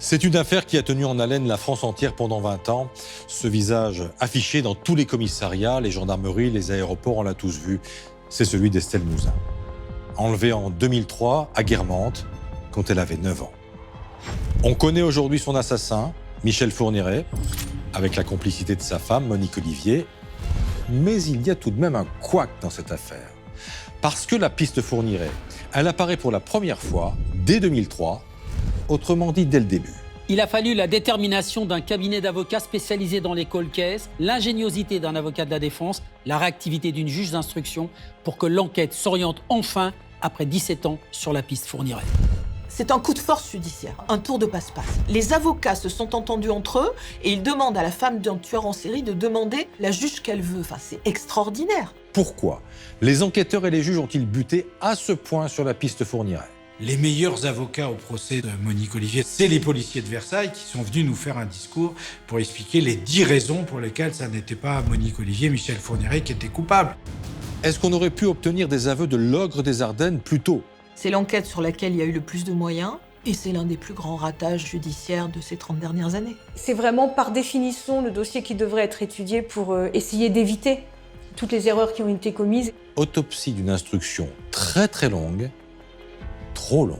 C'est une affaire qui a tenu en haleine la France entière pendant 20 ans. Ce visage affiché dans tous les commissariats, les gendarmeries, les aéroports, on l'a tous vu. C'est celui d'Estelle Mouzin. Enlevée en 2003 à Guermantes, quand elle avait 9 ans. On connaît aujourd'hui son assassin, Michel Fourniret, avec la complicité de sa femme, Monique Olivier. Mais il y a tout de même un couac dans cette affaire. Parce que la piste Fourniret, elle apparaît pour la première fois dès 2003, autrement dit dès le début. Il a fallu la détermination d'un cabinet d'avocats spécialisé dans les cold cases, l'ingéniosité d'un avocat de la défense, la réactivité d'une juge d'instruction pour que l'enquête s'oriente enfin, après 17 ans, sur la piste Fourniret. C'est un coup de force judiciaire, un tour de passe-passe. Les avocats se sont entendus entre eux et ils demandent à la femme d'un tueur en série de demander la juge qu'elle veut. Enfin, c'est extraordinaire. Pourquoi les enquêteurs et les juges ont-ils buté à ce point sur la piste Fourniret ? Les meilleurs avocats au procès de Monique Olivier, c'est les policiers de Versailles qui sont venus nous faire un discours pour expliquer les 10 raisons pour lesquelles ça n'était pas Monique Olivier, Michel Fourniret qui était coupable. Est-ce qu'on aurait pu obtenir des aveux de l'ogre des Ardennes plus tôt ? C'est l'enquête sur laquelle il y a eu le plus de moyens et c'est l'un des plus grands ratages judiciaires de ces 30 dernières années. C'est vraiment par définition le dossier qui devrait être étudié pour essayer d'éviter toutes les erreurs qui ont été commises. Autopsie d'une instruction très très longue, trop longue.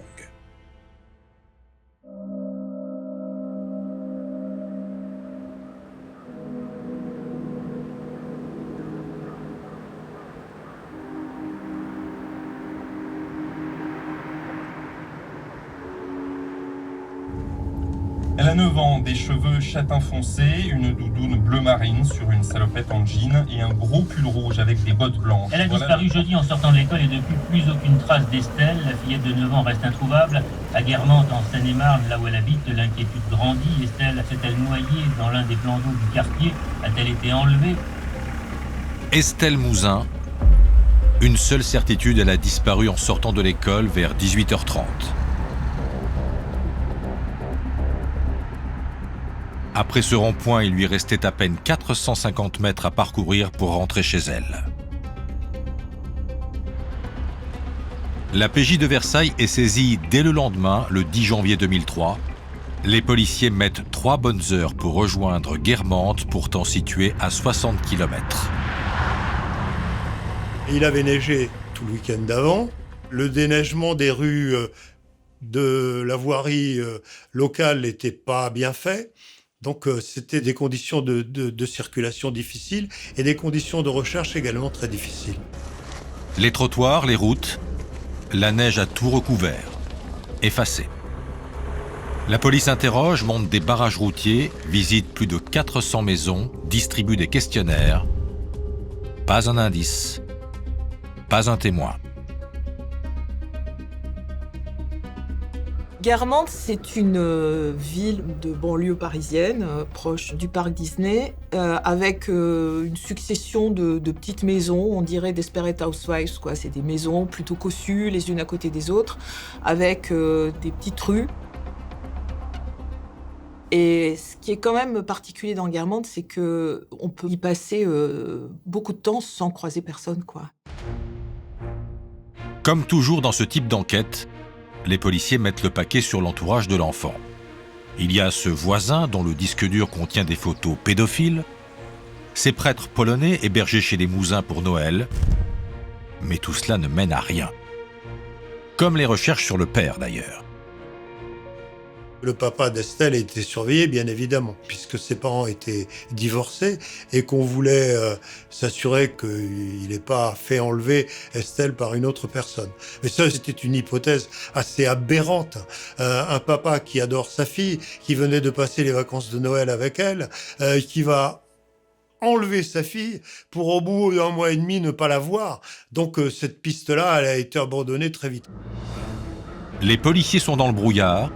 Elle a 9 ans, des cheveux châtain foncé, une doudoune bleu marine sur une salopette en jean et un gros pull rouge avec des bottes blanches. Elle a disparu jeudi en sortant de l'école et depuis plus aucune trace d'Estelle. La fillette de 9 ans reste introuvable. À Guermantes, en Seine-et-Marne, là où elle habite, l'inquiétude grandit. Estelle s'est-elle noyée dans l'un des plans d'eau du quartier? A-t-elle été enlevée? Estelle Mouzin. Une seule certitude, elle a disparu en sortant de l'école vers 18h30. Après ce rond-point, il lui restait à peine 450 mètres à parcourir pour rentrer chez elle. La PJ de Versailles est saisie dès le lendemain, le 10 janvier 2003. Les policiers mettent 3 bonnes heures pour rejoindre Guermantes, pourtant située à 60 km. Il avait neigé tout le week-end d'avant. Le déneigement des rues de la voirie locale n'était pas bien fait. Donc c'était des conditions de circulation difficiles et des conditions de recherche également très difficiles. Les trottoirs, les routes, la neige a tout recouvert, effacé. La police interroge, monte des barrages routiers, visite plus de 400 maisons, distribue des questionnaires. Pas un indice, pas un témoin. Guermantes, c'est une ville de banlieue parisienne, proche du parc Disney, avec une succession de petites maisons, on dirait Desperate Housewives, quoi. C'est des maisons plutôt cossues, les unes à côté des autres, avec des petites rues. Et ce qui est quand même particulier dans Guermantes, c'est qu'on peut y passer beaucoup de temps sans croiser personne, quoi. Comme toujours dans ce type d'enquête, les policiers mettent le paquet sur l'entourage de l'enfant. Il y a ce voisin dont le disque dur contient des photos pédophiles, ces prêtres polonais hébergés chez les Mouzins pour Noël, mais tout cela ne mène à rien. Comme les recherches sur le père d'ailleurs. Le papa d'Estelle était surveillé, bien évidemment, puisque ses parents étaient divorcés et qu'on voulait s'assurer qu'il n'ait pas fait enlever Estelle par une autre personne. Mais ça, c'était une hypothèse assez aberrante. Un papa qui adore sa fille, qui venait de passer les vacances de Noël avec elle, qui va enlever sa fille pour au bout d'un mois et demi ne pas la voir. Donc cette piste-là, elle a été abandonnée très vite. Les policiers sont dans le brouillard.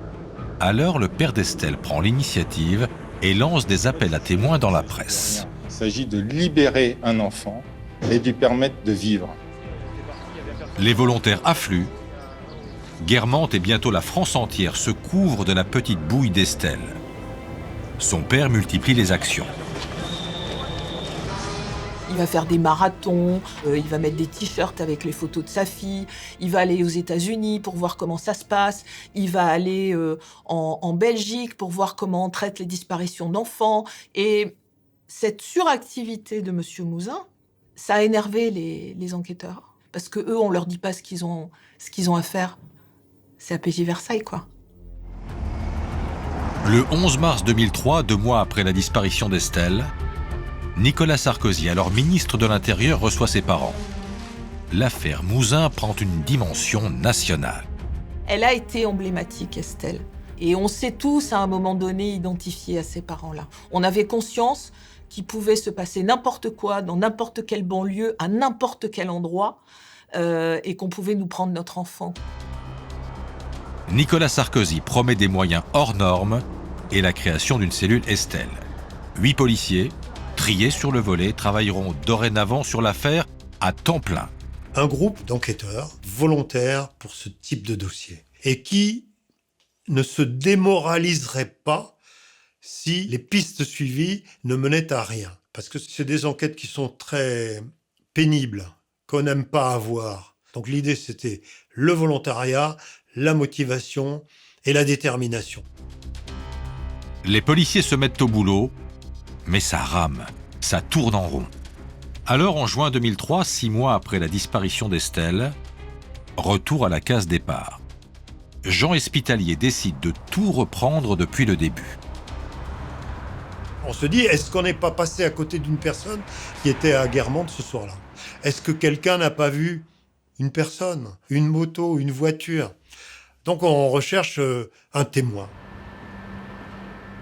Alors, le père d'Estelle prend l'initiative et lance des appels à témoins dans la presse. Il s'agit de libérer un enfant et de lui permettre de vivre. Les volontaires affluent. Guermantes et bientôt la France entière se couvrent de la petite bouille d'Estelle. Son père multiplie les actions. Il va faire des marathons, il va mettre des t-shirts avec les photos de sa fille, il va aller aux États-Unis pour voir comment ça se passe, il va aller en Belgique pour voir comment on traite les disparitions d'enfants. Et cette suractivité de Monsieur Mouzin, ça a énervé les enquêteurs. Parce qu'eux, on leur dit pas ce qu'ils ont à faire. C'est APJ Versailles, quoi. Le 11 mars 2003, 2 mois après la disparition d'Estelle, Nicolas Sarkozy, alors ministre de l'Intérieur, reçoit ses parents. L'affaire Mouzin prend une dimension nationale. Elle a été emblématique, Estelle. Et on s'est tous, à un moment donné, identifiés à ces parents-là. On avait conscience qu'il pouvait se passer n'importe quoi, dans n'importe quelle banlieue, à n'importe quel endroit, et qu'on pouvait nous prendre notre enfant. Nicolas Sarkozy promet des moyens hors normes et la création d'une cellule Estelle. 8 policiers, triés sur le volet, travailleront dorénavant sur l'affaire à temps plein. Un groupe d'enquêteurs volontaires pour ce type de dossier et qui ne se démoraliserait pas si les pistes suivies ne menaient à rien. Parce que c'est des enquêtes qui sont très pénibles, qu'on n'aime pas avoir. Donc l'idée, c'était le volontariat, la motivation et la détermination. Les policiers se mettent au boulot, mais ça rame, ça tourne en rond. Alors, en juin 2003, 6 mois après la disparition d'Estelle, retour à la case départ. Jean Espitalier décide de tout reprendre depuis le début. On se dit, est-ce qu'on n'est pas passé à côté d'une personne qui était à Guermantes ce soir-là? Est-ce que quelqu'un n'a pas vu une personne, une moto, une voiture? Donc on recherche un témoin.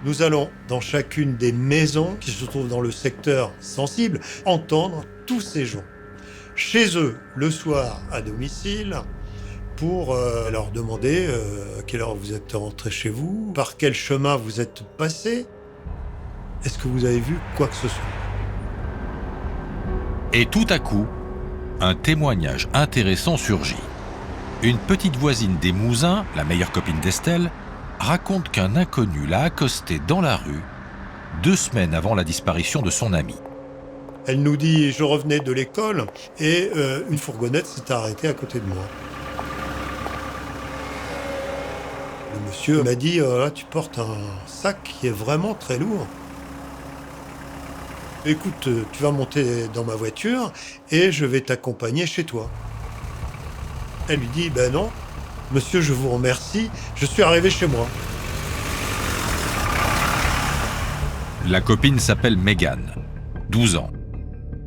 Nous allons, dans chacune des maisons qui se trouvent dans le secteur sensible, entendre tous ces gens. Chez eux, le soir, à domicile, pour leur demander à quelle heure vous êtes rentrés chez vous, par quel chemin vous êtes passés. Est-ce que vous avez vu quoi que ce soit? Et tout à coup, un témoignage intéressant surgit. Une petite voisine des Mouzins, la meilleure copine d'Estelle, raconte qu'un inconnu l'a accostée dans la rue 2 semaines avant la disparition de son ami. Elle nous dit, je revenais de l'école et une fourgonnette s'est arrêtée à côté de moi. Le monsieur m'a dit, là, tu portes un sac qui est vraiment très lourd. Écoute, tu vas monter dans ma voiture et je vais t'accompagner chez toi. Elle lui dit, ben non, monsieur, je vous remercie, je suis arrivé chez moi. La copine s'appelle Mégane, 12 ans.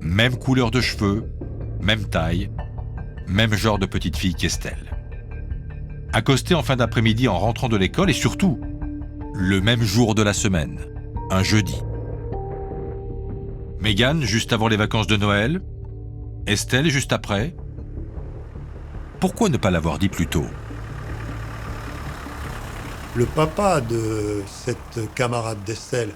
Même couleur de cheveux, même taille, même genre de petite fille qu'Estelle. Accostée en fin d'après-midi en rentrant de l'école et surtout, le même jour de la semaine, un jeudi. Mégane juste avant les vacances de Noël, Estelle juste après. Pourquoi ne pas l'avoir dit plus tôt? Le papa de cette camarade d'Estelle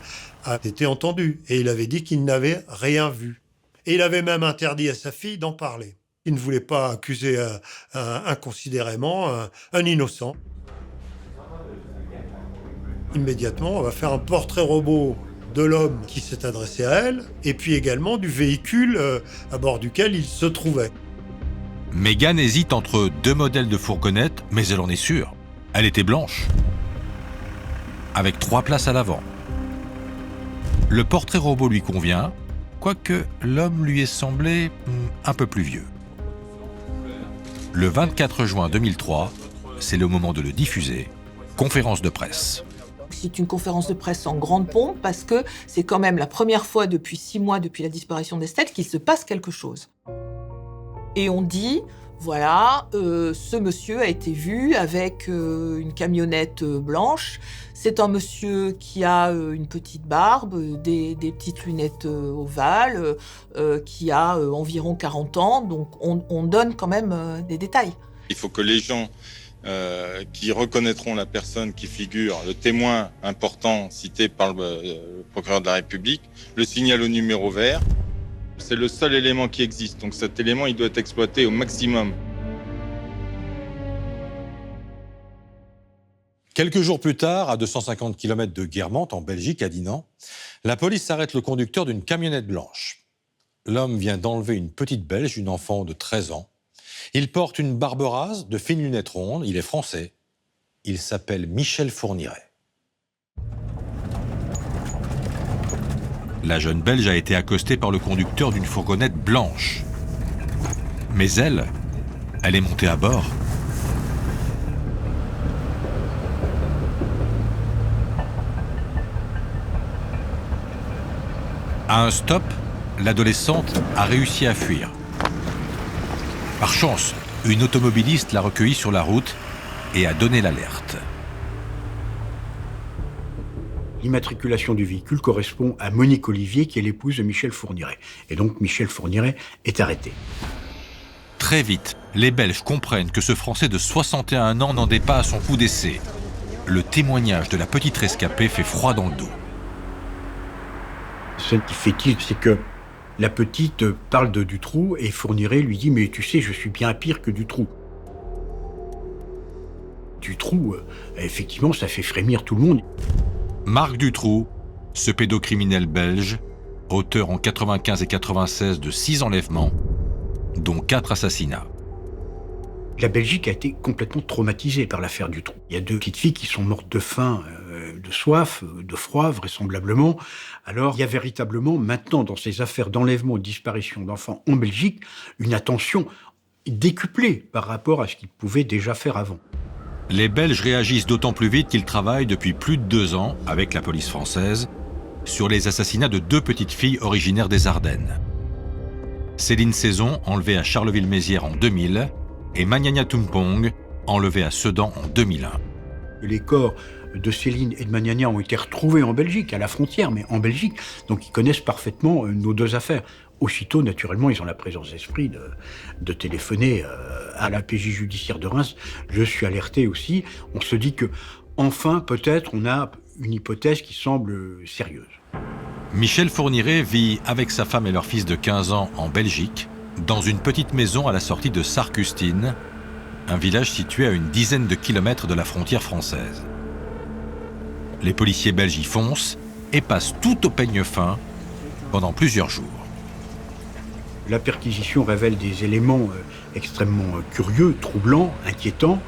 a été entendu et il avait dit qu'il n'avait rien vu. Et il avait même interdit à sa fille d'en parler. Il ne voulait pas accuser inconsidérément un innocent. Immédiatement, on va faire un portrait robot de l'homme qui s'est adressé à elle, et puis également du véhicule à bord duquel il se trouvait. Mégane hésite entre 2 modèles de fourgonnette, mais elle en est sûre. Elle était blanche, avec 3 places à l'avant. Le portrait robot lui convient, quoique l'homme lui est semblé un peu plus vieux. Le 24 juin 2003, c'est le moment de le diffuser. Conférence de presse. C'est une conférence de presse en grande pompe parce que c'est quand même la première fois depuis 6 mois, depuis la disparition d'Estelle, qu'il se passe quelque chose. Et on dit, voilà, ce monsieur a été vu avec une camionnette blanche. C'est un monsieur qui a une petite barbe, des petites lunettes ovales, qui a environ 40 ans. Donc on donne quand même des détails. Il faut que les gens qui reconnaîtront la personne qui figure, le témoin important cité par le procureur de la République, le signale au numéro vert. C'est le seul élément qui existe, donc cet élément il doit être exploité au maximum. Quelques jours plus tard, à 250 km de Guermantes, en Belgique, à Dinan, la police arrête le conducteur d'une camionnette blanche. l'homme vient d'enlever une petite Belge, une enfant de 13 ans. Il porte une barbe rase, de fines lunettes rondes, il est français. Il s'appelle Michel Fourniret. La jeune Belge a été accostée par le conducteur d'une fourgonnette blanche. Mais elle est montée à bord. À un stop, l'adolescente a réussi à fuir. Par chance, une automobiliste l'a recueillie sur la route et a donné l'alerte. L'immatriculation du véhicule correspond à Monique Olivier, qui est l'épouse de Michel Fourniret. Et donc Michel Fourniret est arrêté. Très vite, les Belges comprennent que ce Français de 61 ans n'en est pas à son coup d'essai. Le témoignage de la petite rescapée fait froid dans le dos. Ce qui fait tilt, c'est que la petite parle de Dutroux et Fourniret lui dit « Mais tu sais, je suis bien pire que Dutroux ». Dutroux, effectivement, ça fait frémir tout le monde. Marc Dutroux, ce pédocriminel belge, auteur en 95 et 96 de 6 enlèvements, dont 4 assassinats. La Belgique a été complètement traumatisée par l'affaire Dutroux. Il y a 2 petites filles qui sont mortes de faim, de soif, de froid, vraisemblablement. Alors, il y a véritablement, maintenant, dans ces affaires d'enlèvement ou de disparition d'enfants en Belgique, une attention décuplée par rapport à ce qu'ils pouvaient déjà faire avant. Les Belges réagissent d'autant plus vite qu'ils travaillent depuis plus de 2 ans, avec la police française, sur les assassinats de 2 petites filles originaires des Ardennes. Céline Saison, enlevée à Charleville-Mézières en 2000, et Magnania Tumpong, enlevée à Sedan en 2001. Les corps de Céline et de Magnania ont été retrouvés en Belgique, à la frontière, mais en Belgique, donc ils connaissent parfaitement nos 2 affaires. Aussitôt, naturellement, ils ont la présence d'esprit de téléphoner à la PJ judiciaire de Reims. Je suis alerté aussi. On se dit que, enfin, peut-être, on a une hypothèse qui semble sérieuse. Michel Fourniret vit avec sa femme et leur fils de 15 ans en Belgique, dans une petite maison à la sortie de Sarcustine, un village situé à une dizaine de kilomètres de la frontière française. Les policiers belges y foncent et passent tout au peigne fin pendant plusieurs jours. La perquisition révèle des éléments extrêmement curieux, troublants, inquiétants,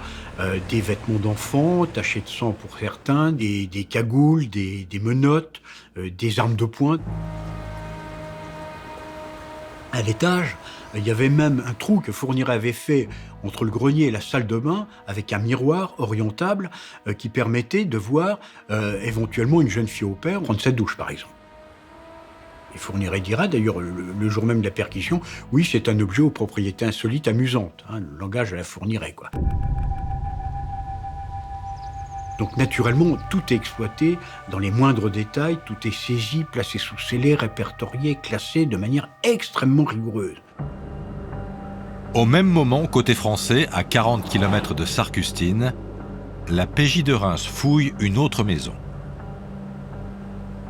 des vêtements d'enfants tachés de sang pour certains, des cagoules, des menottes, des armes de poing. À l'étage, il y avait même un trou que Fourniret avait fait entre le grenier et la salle de bain avec un miroir orientable qui permettait de voir éventuellement une jeune fille au père prendre sa douche, par exemple. Et Fourniret dira d'ailleurs le jour même de la perquisition, oui, c'est un objet aux propriétés insolites amusantes, hein, le langage de la Fourniret, quoi. Donc naturellement, tout est exploité dans les moindres détails, tout est saisi, placé sous scellé, répertorié, classé de manière extrêmement rigoureuse. Au même moment, côté français, à 40 km de Sarcustine, la PJ de Reims fouille une autre maison.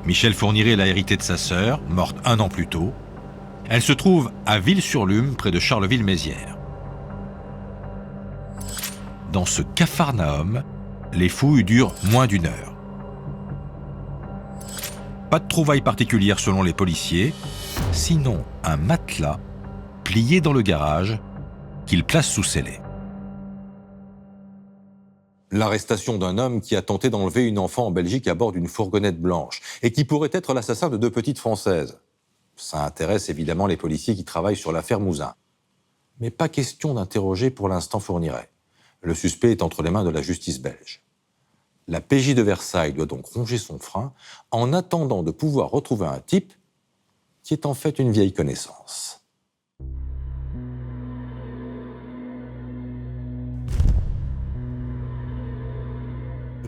Michel Fourniret l'a héritée de sa sœur, morte 1 an plus tôt. Elle se trouve à Ville-sur-Lume, près de Charleville-Mézières. Dans ce capharnaüm, les fouilles durent moins d'1 heure. Pas de trouvailles particulières selon les policiers, sinon un matelas plié dans le garage qu'ils placent sous scellé. L'arrestation d'un homme qui a tenté d'enlever une enfant en Belgique à bord d'une fourgonnette blanche et qui pourrait être l'assassin de 2 petites Françaises. Ça intéresse évidemment les policiers qui travaillent sur l'affaire Mouzin. Mais pas question d'interroger pour l'instant Fourniret. Le suspect est entre les mains de la justice belge. La PJ de Versailles doit donc ronger son frein en attendant de pouvoir retrouver un type qui est en fait une vieille connaissance.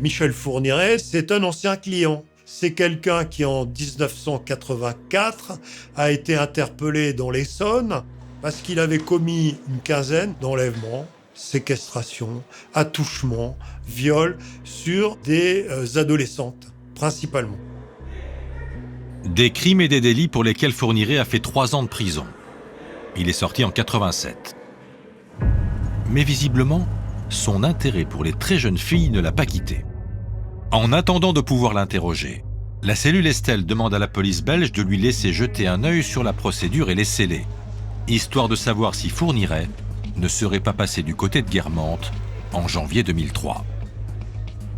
Michel Fourniret, c'est un ancien client. C'est quelqu'un qui, en 1984, a été interpellé dans l'Essonne parce qu'il avait commis une quinzaine d'enlèvements, séquestrations, attouchements, viols sur des adolescentes, principalement. Des crimes et des délits pour lesquels Fourniret a fait 3 ans de prison. Il est sorti en 87. Mais visiblement, son intérêt pour les très jeunes filles ne l'a pas quitté. En attendant de pouvoir l'interroger, La cellule Estelle demande à la police belge de lui laisser jeter un œil sur la procédure et les scellés, histoire de savoir si Fourniret ne serait pas passé du côté de Guermantes en janvier 2003.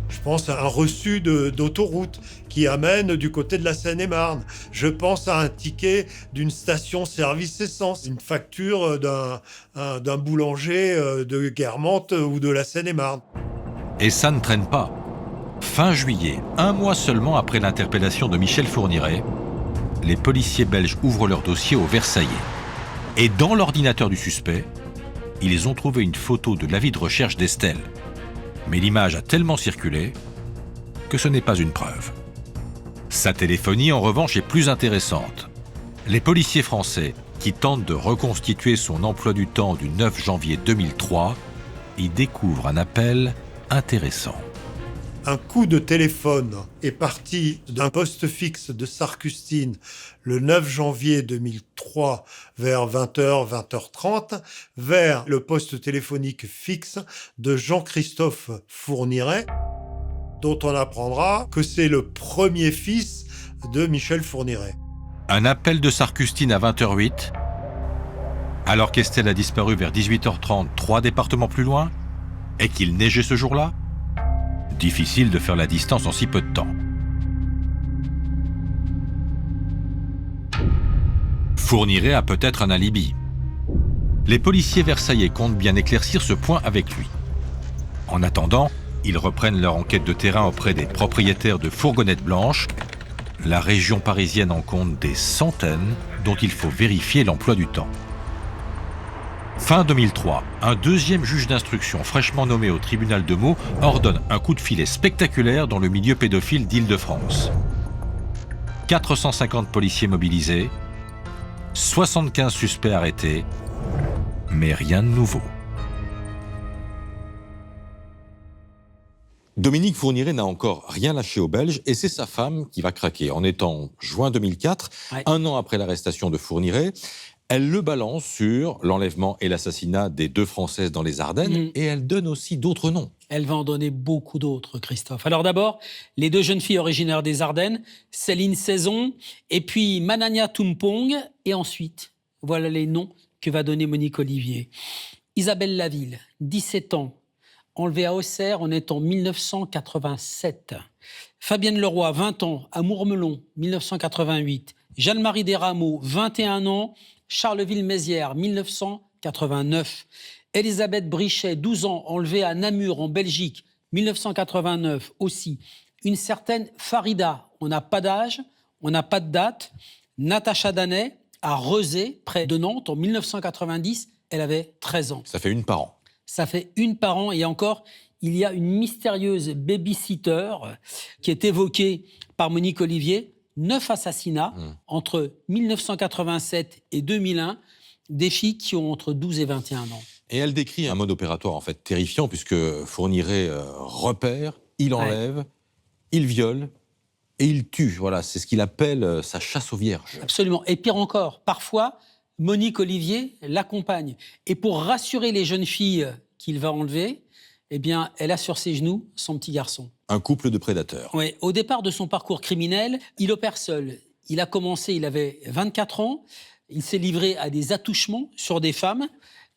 Je pense à un reçu d'autoroute qui amène du côté de la Seine-et-Marne. Je pense à un ticket d'une station-service essence, une facture d'un boulanger de Guermantes ou de la Seine-et-Marne. Et ça ne traîne pas. Fin juillet, un mois seulement après l'interpellation de Michel Fourniret, les policiers belges ouvrent leur dossier au Versaillais. Et dans l'ordinateur du suspect, ils ont trouvé une photo de l'avis de recherche d'Estelle. Mais l'image a tellement circulé que ce n'est pas une preuve. Sa téléphonie, en revanche, est plus intéressante. Les policiers français, qui tentent de reconstituer son emploi du temps du 9 janvier 2003, y découvrent un appel intéressant. Un coup de téléphone est parti d'un poste fixe de Sarcustine le 9 janvier 2003 vers 20h, 20h30 vers le poste téléphonique fixe de Jean-Christophe Fourniret, dont on apprendra que c'est le premier fils de Michel Fourniret. Un appel de Sarcustine à 20h08, alors qu'Estelle a disparu vers 18h30, 3 départements plus loin, et qu'il neigeait ce jour-là. Difficile de faire la distance en si peu de temps. Fourniret a peut-être un alibi. Les policiers versaillais comptent bien éclaircir ce point avec lui. En attendant, ils reprennent leur enquête de terrain auprès des propriétaires de fourgonnettes blanches. La région parisienne en compte des centaines dont il faut vérifier l'emploi du temps. Fin 2003, un deuxième juge d'instruction fraîchement nommé au tribunal de Meaux ordonne un coup de filet spectaculaire dans le milieu pédophile d'Île-de-France. 450 policiers mobilisés, 75 suspects arrêtés, mais rien de nouveau. Dominique Fourniret n'a encore rien lâché aux Belges et c'est sa femme qui va craquer. En étant juin 2004, un an après l'arrestation de Fourniret, elle le balance sur l'enlèvement et l'assassinat des 2 Françaises dans les Ardennes et elle donne aussi d'autres noms. Elle va en donner beaucoup d'autres, Christophe. Alors d'abord, les 2 jeunes filles originaires des Ardennes, Céline Saison et puis Manania Tumpong. Et ensuite, voilà les noms que va donner Monique Olivier. Isabelle Laville, 17 ans, enlevée à Auxerre, on est en 1987. Fabienne Leroy, 20 ans, à Mourmelon, 1988. Jeanne-Marie Desrameaux, 21 ans, Charleville-Mézières, 1989. Elisabeth Brichet, 12 ans, enlevée à Namur, en Belgique, 1989 aussi. Une certaine Farida, on n'a pas d'âge, on n'a pas de date. Natacha Danet, à Rezé, près de Nantes, en 1990, elle avait 13 ans. Ça fait une par an. Ça fait une par an, et encore, il y a une mystérieuse babysitter qui est évoquée par Monique Olivier. 9 assassinats entre 1987 et 2001, des filles qui ont entre 12 et 21 ans. Et elle décrit un mode opératoire en fait terrifiant puisque Fourniret repère, il enlève, il viole et il tue. Voilà, c'est ce qu'il appelle sa chasse aux vierges. Absolument. Et pire encore, parfois, Monique Olivier l'accompagne. Et pour rassurer les jeunes filles qu'il va enlever, eh bien, elle a sur ses genoux son petit garçon. Un couple de prédateurs. Oui, au départ de son parcours criminel, il opère seul. Il a commencé, il avait 24 ans, il s'est livré à des attouchements sur des femmes.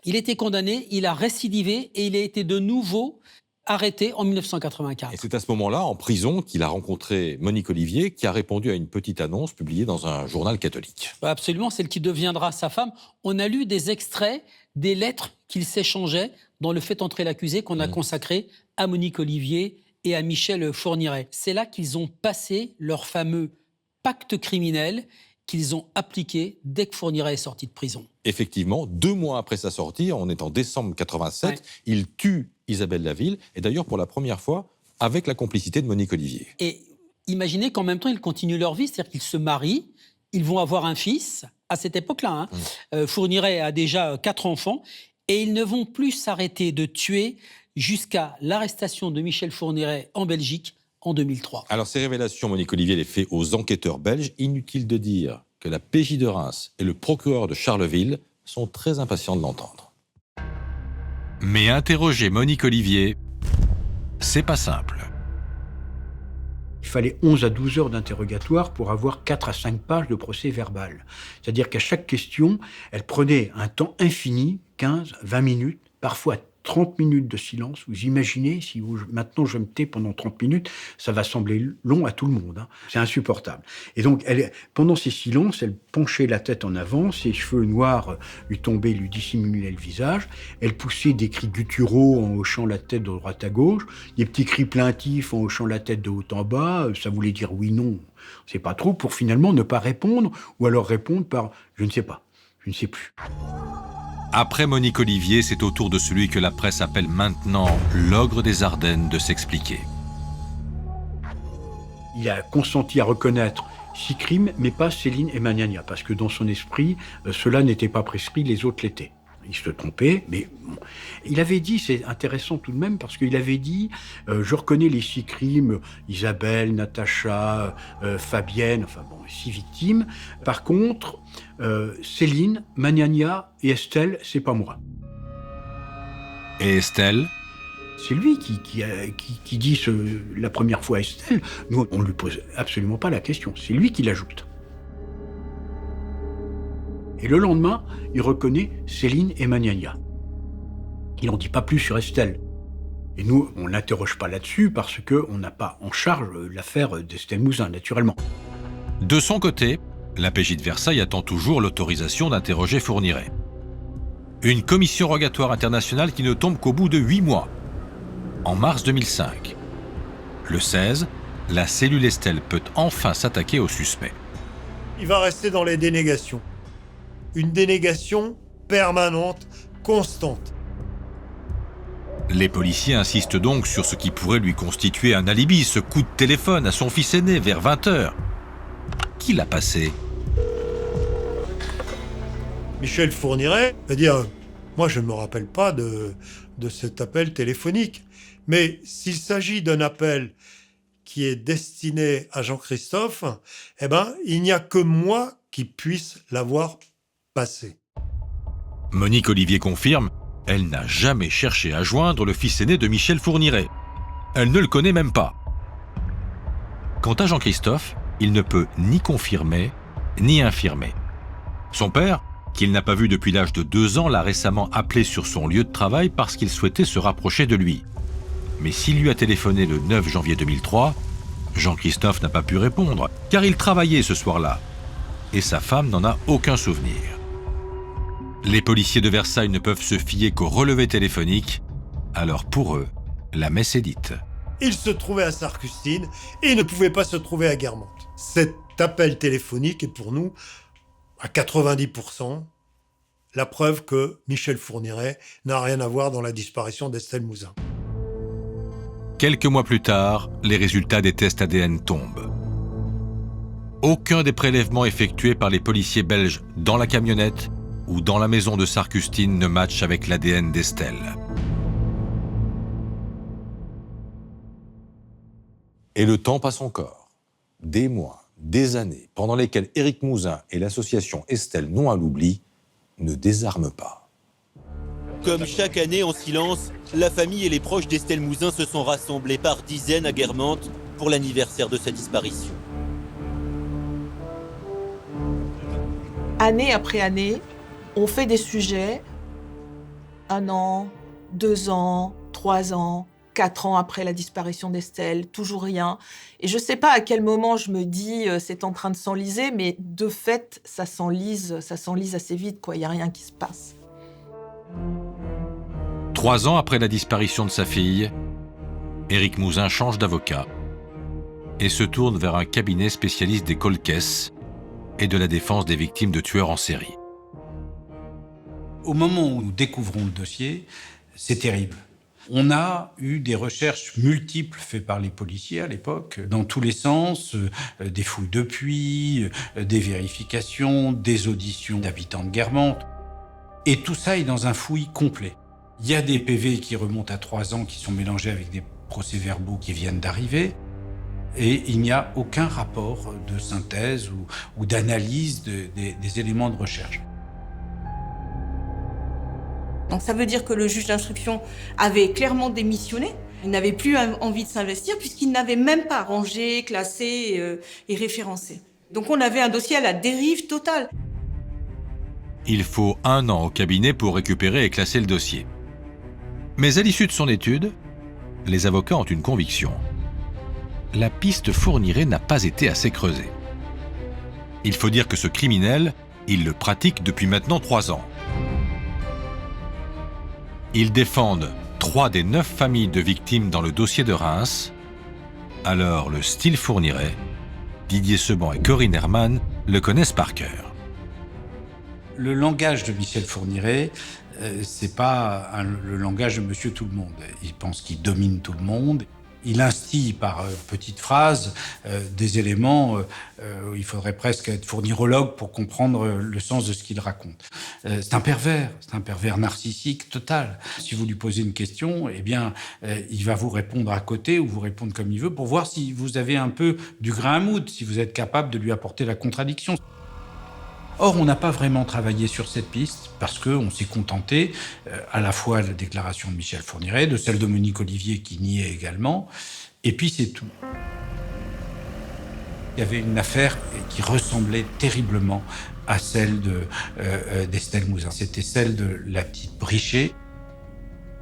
Il était condamné, il a récidivé et il a été de nouveau arrêté en 1984. Et c'est à ce moment-là, en prison, qu'il a rencontré Monique Olivier, qui a répondu à une petite annonce publiée dans un journal catholique. Absolument, celle qui deviendra sa femme. On a lu des extraits des lettres qu'ils s'échangeaient dans le Fait entrer l'accusé qu'on a consacré à Monique Olivier et à Michel Fourniret. C'est là qu'ils ont passé leur fameux pacte criminel qu'ils ont appliqué dès que Fourniret est sorti de prison. Effectivement, 2 mois après sa sortie, on est en décembre 87, il tue Isabelle Laville, et d'ailleurs pour la première fois avec la complicité de Monique Olivier. Et imaginez qu'en même temps, ils continuent leur vie, c'est-à-dire qu'ils se marient, ils vont avoir un fils à cette époque-là. Fourniret a déjà 4 enfants, et ils ne vont plus s'arrêter de tuer jusqu'à l'arrestation de Michel Fourniret en Belgique en 2003. Alors ces révélations, Monique Olivier les fait aux enquêteurs belges. Inutile de dire que la PJ de Reims et le procureur de Charleville sont très impatients de l'entendre. Mais interroger Monique Olivier, c'est pas simple. Il fallait 11 à 12 heures d'interrogatoire pour avoir 4 à 5 pages de procès verbal. C'est-à-dire qu'à chaque question, elle prenait un temps infini, 15, 20 minutes, parfois 30 minutes de silence. Vous imaginez, si maintenant je me tais pendant 30 minutes, ça va sembler long à tout le monde. Hein. C'est insupportable. Et donc, pendant ces silences, elle penchait la tête en avant, ses cheveux noirs lui tombaient, lui dissimulaient le visage. Elle poussait des cris gutturaux en hochant la tête de droite à gauche, des petits cris plaintifs en hochant la tête de haut en bas. Ça voulait dire oui, non, on ne sait pas trop, pour finalement ne pas répondre, ou alors répondre par « je ne sais pas, je ne sais plus ». Après Monique Olivier, c'est au tour de celui que la presse appelle maintenant l'ogre des Ardennes de s'expliquer. Il a consenti à reconnaître 6 crimes, mais pas Céline et Magnania, parce que dans son esprit, cela n'était pas prescrit, les autres l'étaient. Il se trompait, mais bon. Il avait dit, c'est intéressant tout de même, parce qu'il avait dit je reconnais les 6 crimes, Isabelle, Natacha, Fabienne, enfin bon, 6 victimes. Par contre, Céline, Magnania et Estelle, c'est pas moi. Et Estelle ? C'est lui qui dit la première fois Estelle. Nous, on ne lui pose absolument pas la question. C'est lui qui l'ajoute. Et le lendemain, il reconnaît Céline et Magnania. Il n'en dit pas plus sur Estelle. Et nous, on n'interroge pas là-dessus parce qu'on n'a pas en charge l'affaire d'Estelle Mouzin, naturellement. De son côté, la PJ de Versailles attend toujours l'autorisation d'interroger Fourniret. Une commission rogatoire internationale qui ne tombe qu'au bout de 8 mois. En mars 2005. Le 16, la cellule Estelle peut enfin s'attaquer au suspect. Il va rester dans les dénégations. Une dénégation permanente, constante. Les policiers insistent donc sur ce qui pourrait lui constituer un alibi, ce coup de téléphone à son fils aîné vers 20h. Qui l'a passé ? Michel Fourniret va dire « Moi, je ne me rappelle pas de cet appel téléphonique. Mais s'il s'agit d'un appel qui est destiné à Jean-Christophe, eh ben, il n'y a que moi qui puisse l'avoir passé. » Monique Olivier confirme, elle n'a jamais cherché à joindre le fils aîné de Michel Fourniret. Elle ne le connaît même pas. Quant à Jean-Christophe, il ne peut ni confirmer, ni infirmer. Son père, qu'il n'a pas vu depuis l'âge de 2 ans, l'a récemment appelé sur son lieu de travail parce qu'il souhaitait se rapprocher de lui. Mais s'il lui a téléphoné le 9 janvier 2003, Jean-Christophe n'a pas pu répondre, car il travaillait ce soir-là. Et sa femme n'en a aucun souvenir. Les policiers de Versailles ne peuvent se fier qu'au relevé téléphonique, alors pour eux, la messe est dite. Il se trouvait à Sarcustine et il ne pouvait pas se trouver à Guermantes. Cet appel téléphonique est pour nous, à 90%, la preuve que Michel Fourniret n'a rien à voir dans la disparition d'Estelle Mouzin. Quelques mois plus tard, les résultats des tests ADN tombent. Aucun des prélèvements effectués par les policiers belges dans la camionnette ou dans la maison de Sarcustine ne matche avec l'ADN d'Estelle. Et le temps passe encore. Des mois, des années, pendant lesquelles Éric Mouzin et l'association Estelle Non à l'oubli ne désarment pas. Comme chaque année, en silence, la famille et les proches d'Estelle Mouzin se sont rassemblés par dizaines à Guermantes pour l'anniversaire de sa disparition. Année après année, on fait des sujets, 1 an, 2 ans, 3 ans, 4 ans après la disparition d'Estelle, toujours rien. Et je ne sais pas à quel moment je me dis c'est en train de s'enliser, mais de fait, ça s'enlise assez vite, quoi. Il n'y a rien qui se passe. 3 ans après la disparition de sa fille, Éric Mouzin change d'avocat et se tourne vers un cabinet spécialiste des cold cases et de la défense des victimes de tueurs en série. Au moment où nous découvrons le dossier, c'est terrible. On a eu des recherches multiples faites par les policiers à l'époque, dans tous les sens, des fouilles de puits, des vérifications, des auditions d'habitants de Guermantes. Et tout ça est dans un fouillis complet. Il y a des PV qui remontent à 3 ans, qui sont mélangés avec des procès-verbaux qui viennent d'arriver. Et il n'y a aucun rapport de synthèse ou d'analyse des éléments de recherche. Donc ça veut dire que le juge d'instruction avait clairement démissionné Il n'avait plus envie de s'investir puisqu'il n'avait même pas rangé, classé et référencé. Donc on avait un dossier à la dérive totale. Il faut 1 an au cabinet pour récupérer et classer le dossier. Mais à l'issue de son étude, les avocats ont une conviction. La piste Fourniret n'a pas été assez creusée. Il faut dire que ce criminel, il le pratique depuis maintenant 3 ans. Ils défendent 3 des 9 familles de victimes dans le dossier de Reims. Alors le style Fourniret, Didier Seban et Corinne Herman le connaissent par cœur. Le langage de Michel Fourniret, c'est pas le langage de Monsieur Tout-le-Monde. Il pense qu'il domine tout le monde. Il instille par petites phrases des éléments où il faudrait presque être fournirologue pour comprendre le sens de ce qu'il raconte. C'est un pervers narcissique total. Si vous lui posez une question, eh bien, il va vous répondre à côté ou vous répondre comme il veut pour voir si vous avez un peu du grain à moudre, si vous êtes capable de lui apporter la contradiction. Or, on n'a pas vraiment travaillé sur cette piste parce qu'on s'est contenté à la fois de la déclaration de Michel Fourniret, de celle de Monique Olivier qui niait également, et puis c'est tout. Il y avait une affaire qui ressemblait terriblement à celle d'Estelle Mouzin. C'était celle de la petite Brichet.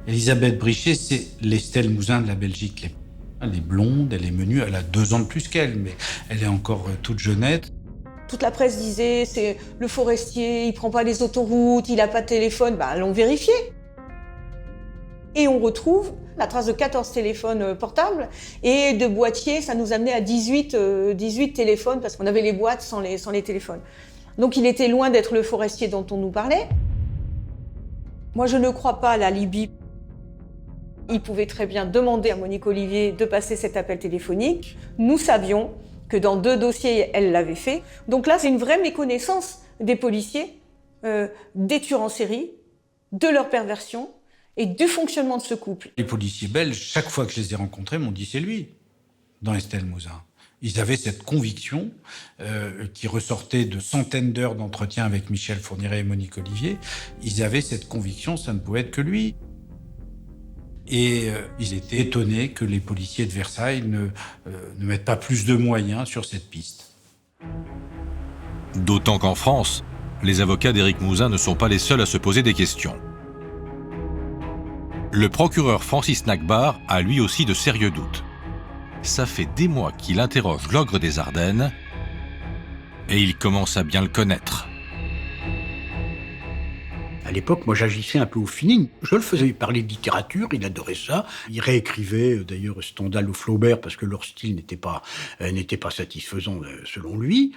Elisabeth Brichet, c'est l'Estelle Mouzin de la Belgique. Elle est blonde, elle est menue, elle a 2 ans de plus qu'elle, mais elle est encore toute jeunette. Toute la presse disait, c'est le forestier, il prend pas les autoroutes, il a pas de téléphone. Allons vérifier. Et on retrouve la trace de 14 téléphones portables et de boîtiers, ça nous amenait à 18 téléphones parce qu'on avait les boîtes sans les téléphones. Donc il était loin d'être le forestier dont on nous parlait. Moi, je ne crois pas à l'alibi. Il pouvait très bien demander à Monique Olivier de passer cet appel téléphonique. Nous savions que dans 2 dossiers, elle l'avait fait. Donc là, c'est une vraie méconnaissance des policiers, des tueurs en série, de leur perversion et du fonctionnement de ce couple. Les policiers belges, chaque fois que je les ai rencontrés, m'ont dit « c'est lui » dans Estelle Mouzin. Ils avaient cette conviction qui ressortait de centaines d'heures d'entretien avec Michel Fourniret et Monique Olivier. Ils avaient cette conviction, ça ne pouvait être que lui. Et ils étaient étonnés que les policiers de Versailles ne mettent pas plus de moyens sur cette piste. D'autant qu'en France, les avocats d'Éric Mouzin ne sont pas les seuls à se poser des questions. Le procureur Francis Nachbar a lui aussi de sérieux doutes. Ça fait des mois qu'il interroge l'ogre des Ardennes et il commence à bien le connaître. À l'époque, moi, j'agissais un peu au feeling. Je le faisais parler de littérature, il adorait ça. Il réécrivait, d'ailleurs, Stendhal ou Flaubert, parce que leur style n'était pas satisfaisant, selon lui.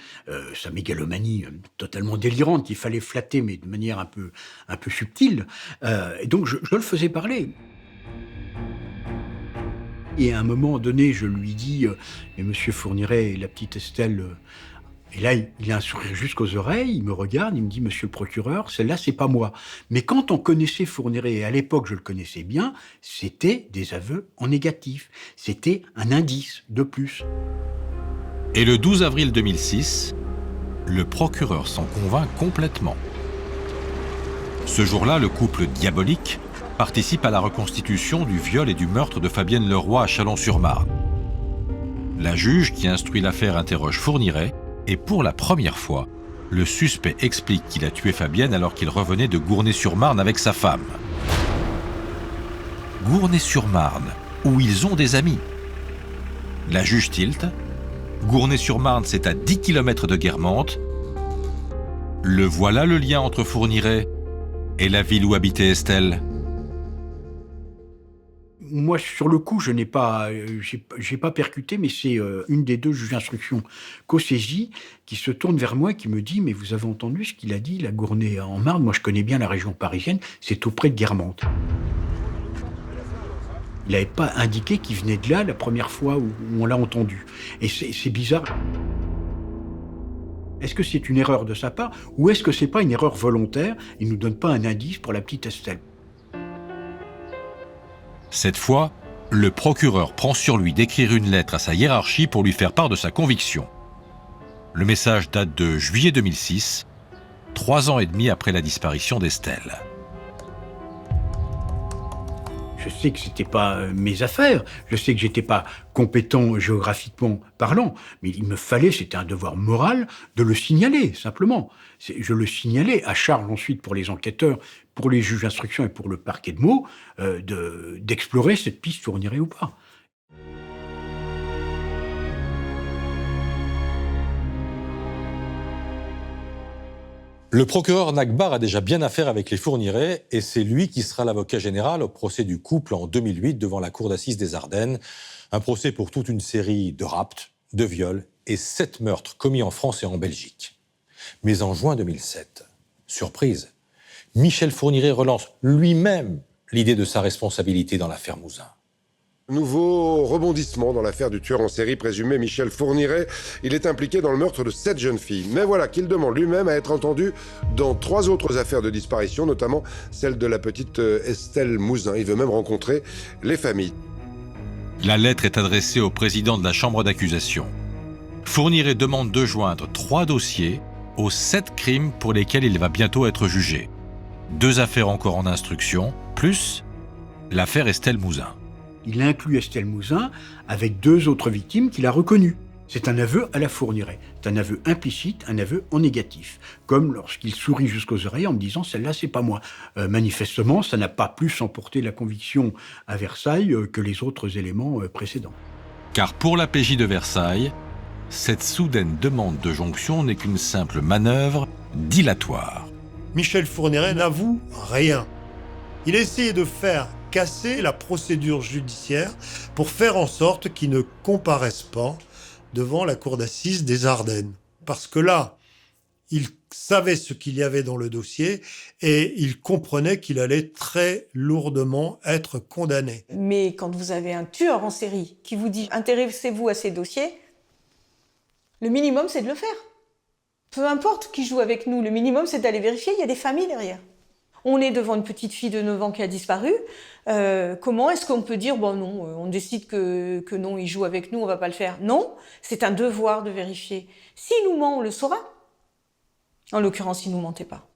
Sa mégalomanie totalement délirante, il fallait flatter, mais de manière un peu subtile. Et donc, je le faisais parler. Et à un moment donné, je lui dis « Mais monsieur Fourniret et la petite Estelle... » Et là, il a un sourire jusqu'aux oreilles, il me regarde, il me dit « Monsieur le procureur, celle-là, c'est pas moi. » Mais quand on connaissait Fourniret, et à l'époque je le connaissais bien, c'était des aveux en négatif. C'était un indice de plus. Et le 12 avril 2006, le procureur s'en convainc complètement. Ce jour-là, le couple diabolique participe à la reconstitution du viol et du meurtre de Fabienne Leroy à Chalon-sur-Marne. La juge qui instruit l'affaire interroge Fourniret, et pour la première fois, le suspect explique qu'il a tué Fabienne alors qu'il revenait de Gournay-sur-Marne avec sa femme. Gournay-sur-Marne, où ils ont des amis. La juge tilte. Gournay-sur-Marne, c'est à 10 km de Guermantes. Le voilà le lien entre Fourniret et la ville où habitait Estelle. Moi, sur le coup, je n'ai pas, j'ai pas percuté, mais c'est une des 2 juges d'instruction qu'au saisit qui se tourne vers moi et qui me dit « Mais vous avez entendu ce qu'il a dit, la Gournay-en-Marne? Moi, je connais bien la région parisienne, c'est auprès de Guermantes. » Il n'avait pas indiqué qu'il venait de là la première fois où on l'a entendu. Et c'est bizarre. Est-ce que c'est une erreur de sa part ou est-ce que c'est pas une erreur volontaire? Il ne nous donne pas un indice pour la petite Estelle. Cette fois, le procureur prend sur lui d'écrire une lettre à sa hiérarchie pour lui faire part de sa conviction. Le message date de juillet 2006, 3 ans et demi après la disparition d'Estelle. Je sais que c'était pas mes affaires, je sais que j'étais pas compétent géographiquement parlant, mais il me fallait, c'était un devoir moral, de le signaler, simplement. Je le signalais, à charge ensuite pour les enquêteurs, pour les juges d'instruction et pour le parquet de Meaux, d'explorer cette piste Fourniret ou pas. Le procureur Nachbar a déjà bien affaire avec les Fourniret et c'est lui qui sera l'avocat général au procès du couple en 2008 devant la cour d'assises des Ardennes. Un procès pour toute une série de rapts, de viols et 7 meurtres commis en France et en Belgique. Mais en juin 2007, surprise, Michel Fourniret relance lui-même l'idée de sa responsabilité dans l'affaire Mouzin. Nouveau rebondissement dans l'affaire du tueur en série présumé Michel Fourniret. Il est impliqué dans le meurtre de 7 jeunes filles. Mais voilà qu'il demande lui-même à être entendu dans 3 autres affaires de disparition, notamment celle de la petite Estelle Mouzin. Il veut même rencontrer les familles. La lettre est adressée au président de la chambre d'accusation. Fourniret demande de joindre 3 dossiers aux 7 crimes pour lesquels il va bientôt être jugé. 2 affaires encore en instruction, plus l'affaire Estelle Mouzin. Il inclut Estelle Mouzin avec 2 autres victimes qu'il a reconnues. C'est un aveu à la Fourniret. C'est un aveu implicite, un aveu en négatif. Comme lorsqu'il sourit jusqu'aux oreilles en me disant « celle-là, c'est pas moi ». Manifestement, ça n'a pas plus emporté la conviction à Versailles que les autres éléments précédents. Car pour la PJ de Versailles, cette soudaine demande de jonction n'est qu'une simple manœuvre dilatoire. Michel Fourniret n'avoue rien. Il a essayé de faire casser la procédure judiciaire pour faire en sorte qu'il ne comparaisse pas devant la cour d'assises des Ardennes. Parce que là, il savait ce qu'il y avait dans le dossier et il comprenait qu'il allait très lourdement être condamné. Mais quand vous avez un tueur en série qui vous dit « intéressez-vous à ces dossiers », le minimum, c'est de le faire. Peu importe qui joue avec nous, le minimum, c'est d'aller vérifier, il y a des familles derrière. On est devant une petite fille de 9 ans qui a disparu. Comment est-ce qu'on peut dire « bon non, on décide que non, il joue avec nous, on va pas le faire ». Non, c'est un devoir de vérifier. S'il nous ment, on le saura. En l'occurrence, il nous mentait pas.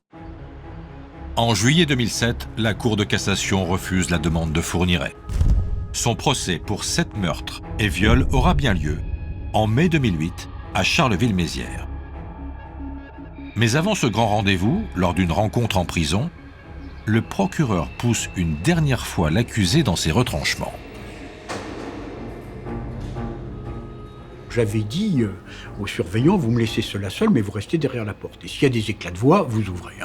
En juillet 2007, la Cour de cassation refuse la demande de Fourniret. Son procès pour 7 meurtres et viols aura bien lieu en mai 2008 à Charleville-Mézières. Mais avant ce grand rendez-vous, lors d'une rencontre en prison, le procureur pousse une dernière fois l'accusé dans ses retranchements. J'avais dit aux surveillants, vous me laissez cela seul, mais vous restez derrière la porte. Et s'il y a des éclats de voix, vous ouvrez.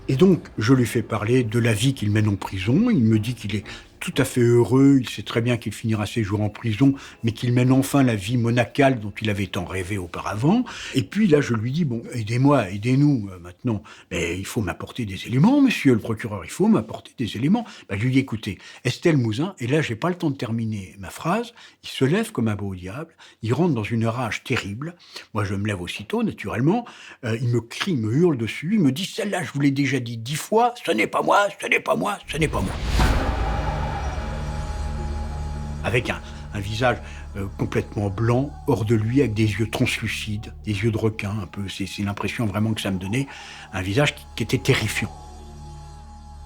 Et donc, je lui fais parler de la vie qu'il mène en prison. Il me dit qu'il est tout à fait heureux, il sait très bien qu'il finira ses jours en prison, mais qu'il mène enfin la vie monacale dont il avait tant rêvé auparavant. Et puis là, je lui dis, bon, aidez-moi, aidez-nous maintenant. Mais il faut m'apporter des éléments, monsieur le procureur, il faut m'apporter des éléments. Je lui dis, écoutez, Estelle Mouzin, et là, j'ai pas le temps de terminer ma phrase, il se lève comme un beau diable, il rentre dans une rage terrible. Moi, je me lève aussitôt, naturellement. Il me crie, il me hurle dessus, il me dit, celle-là, je vous l'ai déjà dit 10 fois, ce n'est pas moi, ce n'est pas moi, ce n'est pas moi. Avec un visage complètement blanc, hors de lui, avec des yeux translucides, des yeux de requin un peu. C'est l'impression vraiment que ça me donnait, un visage qui était terrifiant.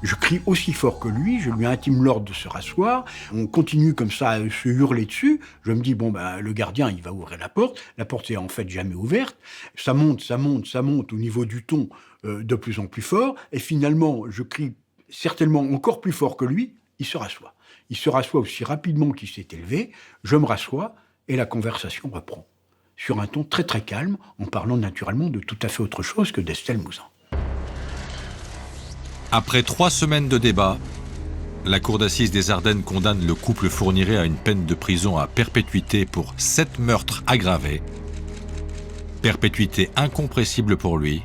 Je crie aussi fort que lui, je lui intime l'ordre de se rasseoir. On continue comme ça à se hurler dessus. Je me dis, bon, le gardien, il va ouvrir la porte. La porte est en fait jamais ouverte. Ça monte au niveau du ton de plus en plus fort. Et finalement, je crie certainement encore plus fort que lui, il se rassoit. Il se rassoit aussi rapidement qu'il s'est élevé, je me rassois et la conversation reprend. Sur un ton très très calme, en parlant naturellement de tout à fait autre chose que d'Estelle Mouzin. Après 3 semaines de débat, la Cour d'assises des Ardennes condamne le couple Fourniret à une peine de prison à perpétuité pour 7 meurtres aggravés. Perpétuité incompressible pour lui.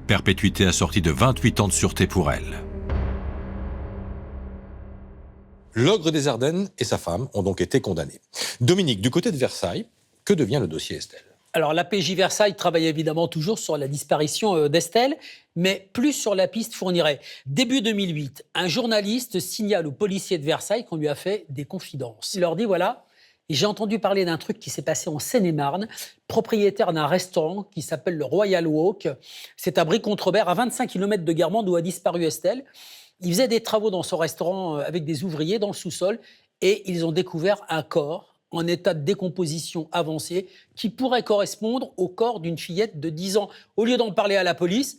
Perpétuité assortie de 28 ans de sûreté pour elle. L'ogre des Ardennes et sa femme ont donc été condamnés. Dominique, du côté de Versailles, que devient le dossier Estelle ? Alors, la PJ Versailles travaille évidemment toujours sur la disparition d'Estelle, mais plus sur la piste Fourniret. Début 2008, un journaliste signale aux policiers de Versailles qu'on lui a fait des confidences. Il leur dit, voilà, j'ai entendu parler d'un truc qui s'est passé en Seine-et-Marne, propriétaire d'un restaurant qui s'appelle le Royal Walk. C'est à Brie-Contrebert, à 25 km de Guermantes, où a disparu Estelle. Il faisait des travaux dans son restaurant avec des ouvriers dans le sous-sol et ils ont découvert un corps en état de décomposition avancée qui pourrait correspondre au corps d'une fillette de 10 ans. Au lieu d'en parler à la police,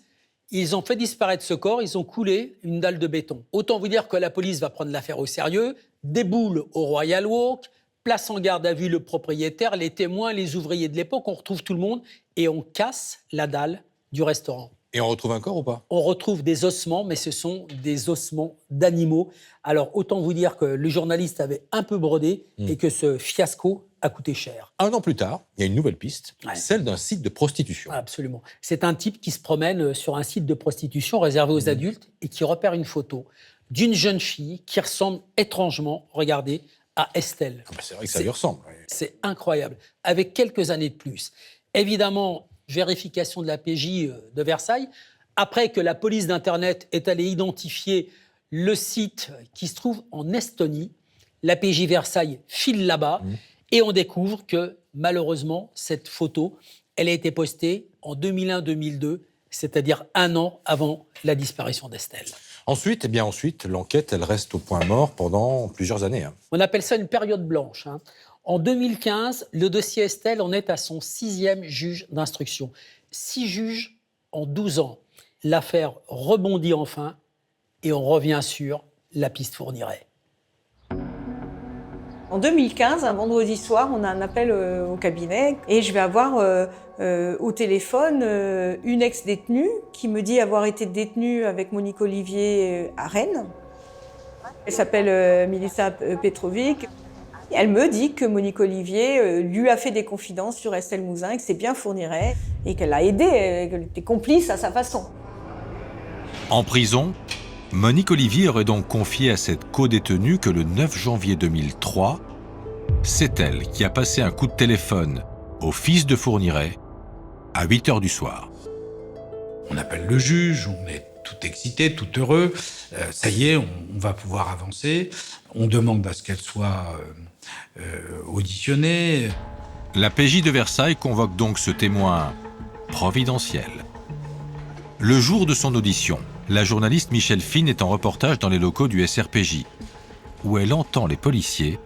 ils ont fait disparaître ce corps, ils ont coulé une dalle de béton. Autant vous dire que la police va prendre l'affaire au sérieux, déboule au Royal Walk, place en garde à vue le propriétaire, les témoins, les ouvriers de l'époque, on retrouve tout le monde et on casse la dalle du restaurant. Et on retrouve un corps ou pas? On retrouve des ossements, mais ce sont des ossements d'animaux. Alors, autant vous dire que le journaliste avait un peu brodé et que ce fiasco a coûté cher. 1 an plus tard, il y a une nouvelle piste, celle d'un site de prostitution. Absolument. C'est un type qui se promène sur un site de prostitution réservé aux adultes et qui repère une photo d'une jeune fille qui ressemble étrangement, regardez, à Estelle. C'est vrai que ça lui ressemble. C'est incroyable. Avec quelques années de plus. Évidemment, vérification de la PJ de Versailles. Après que la police d'Internet est allée identifier le site qui se trouve en Estonie, la PJ Versailles file là-bas et on découvre que, malheureusement, cette photo, elle a été postée en 2001-2002, c'est-à-dire 1 an avant la disparition d'Estelle. Ensuite, l'enquête, elle reste au point mort pendant plusieurs années. On appelle ça une période blanche. En 2015, le dossier Estelle en est à son 6e juge d'instruction. 6 juges en 12 ans. L'affaire rebondit enfin et on revient sur la piste Fourniret. En 2015, un vendredi soir, on a un appel au cabinet et je vais avoir au téléphone une ex-détenue qui me dit avoir été détenue avec Monique Olivier à Rennes. Elle s'appelle Milica Petrovic. Elle me dit que Monique Olivier lui a fait des confidences sur Estelle Mouzin et que c'est bien Fourniret et qu'elle l'a aidée, qu'elle était complice à sa façon. En prison, Monique Olivier aurait donc confié à cette co-détenue que le 9 janvier 2003, c'est elle qui a passé un coup de téléphone au fils de Fourniret à 8h du soir. On appelle le juge, on est tout excité, tout heureux. Ça y est, on va pouvoir avancer. On demande à ce qu'elle soit auditionnée. La PJ de Versailles convoque donc ce témoin providentiel. Le jour de son audition, la journaliste Michel Fine est en reportage dans les locaux du SRPJ, où elle entend les policiers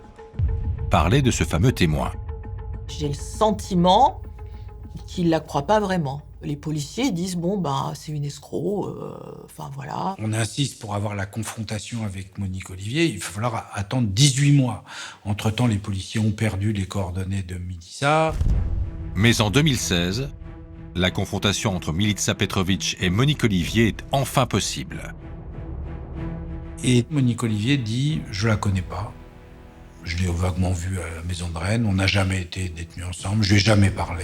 parler de ce fameux témoin. J'ai le sentiment qu'ils ne la croient pas vraiment. Les policiers disent, c'est une escroc, voilà. On insiste pour avoir la confrontation avec Monique Olivier, il va falloir attendre 18 mois. Entre-temps, les policiers ont perdu les coordonnées de Milica. Mais en 2016, la confrontation entre Milica Petrovic et Monique Olivier est enfin possible. Et Monique Olivier dit « je la connais pas, je l'ai vaguement vue à la maison de Rennes, on n'a jamais été détenus ensemble, je lui ai jamais parlé ».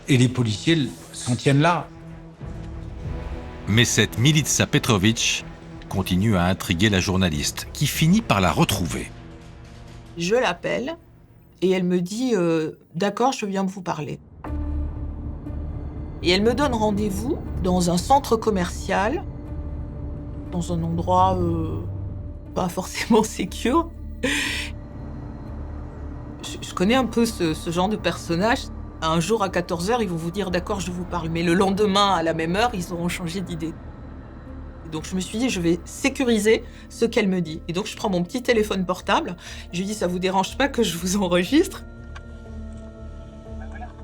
Et les policiers s'en tiennent là. Mais cette Milica Petrovic continue à intriguer la journaliste, qui finit par la retrouver. Je l'appelle et elle me dit « D'accord, je viens vous parler ». Et elle me donne rendez-vous dans un centre commercial, dans un endroit pas forcément sécure. Je connais un peu ce genre de personnage. Un jour à 14h, ils vont vous dire « D'accord, je vous parle ». Mais le lendemain, à la même heure, ils auront changé d'idée. Donc je me suis dit, je vais sécuriser ce qu'elle me dit. Et donc je prends mon petit téléphone portable. Je lui dis, ça vous dérange pas que je vous enregistre?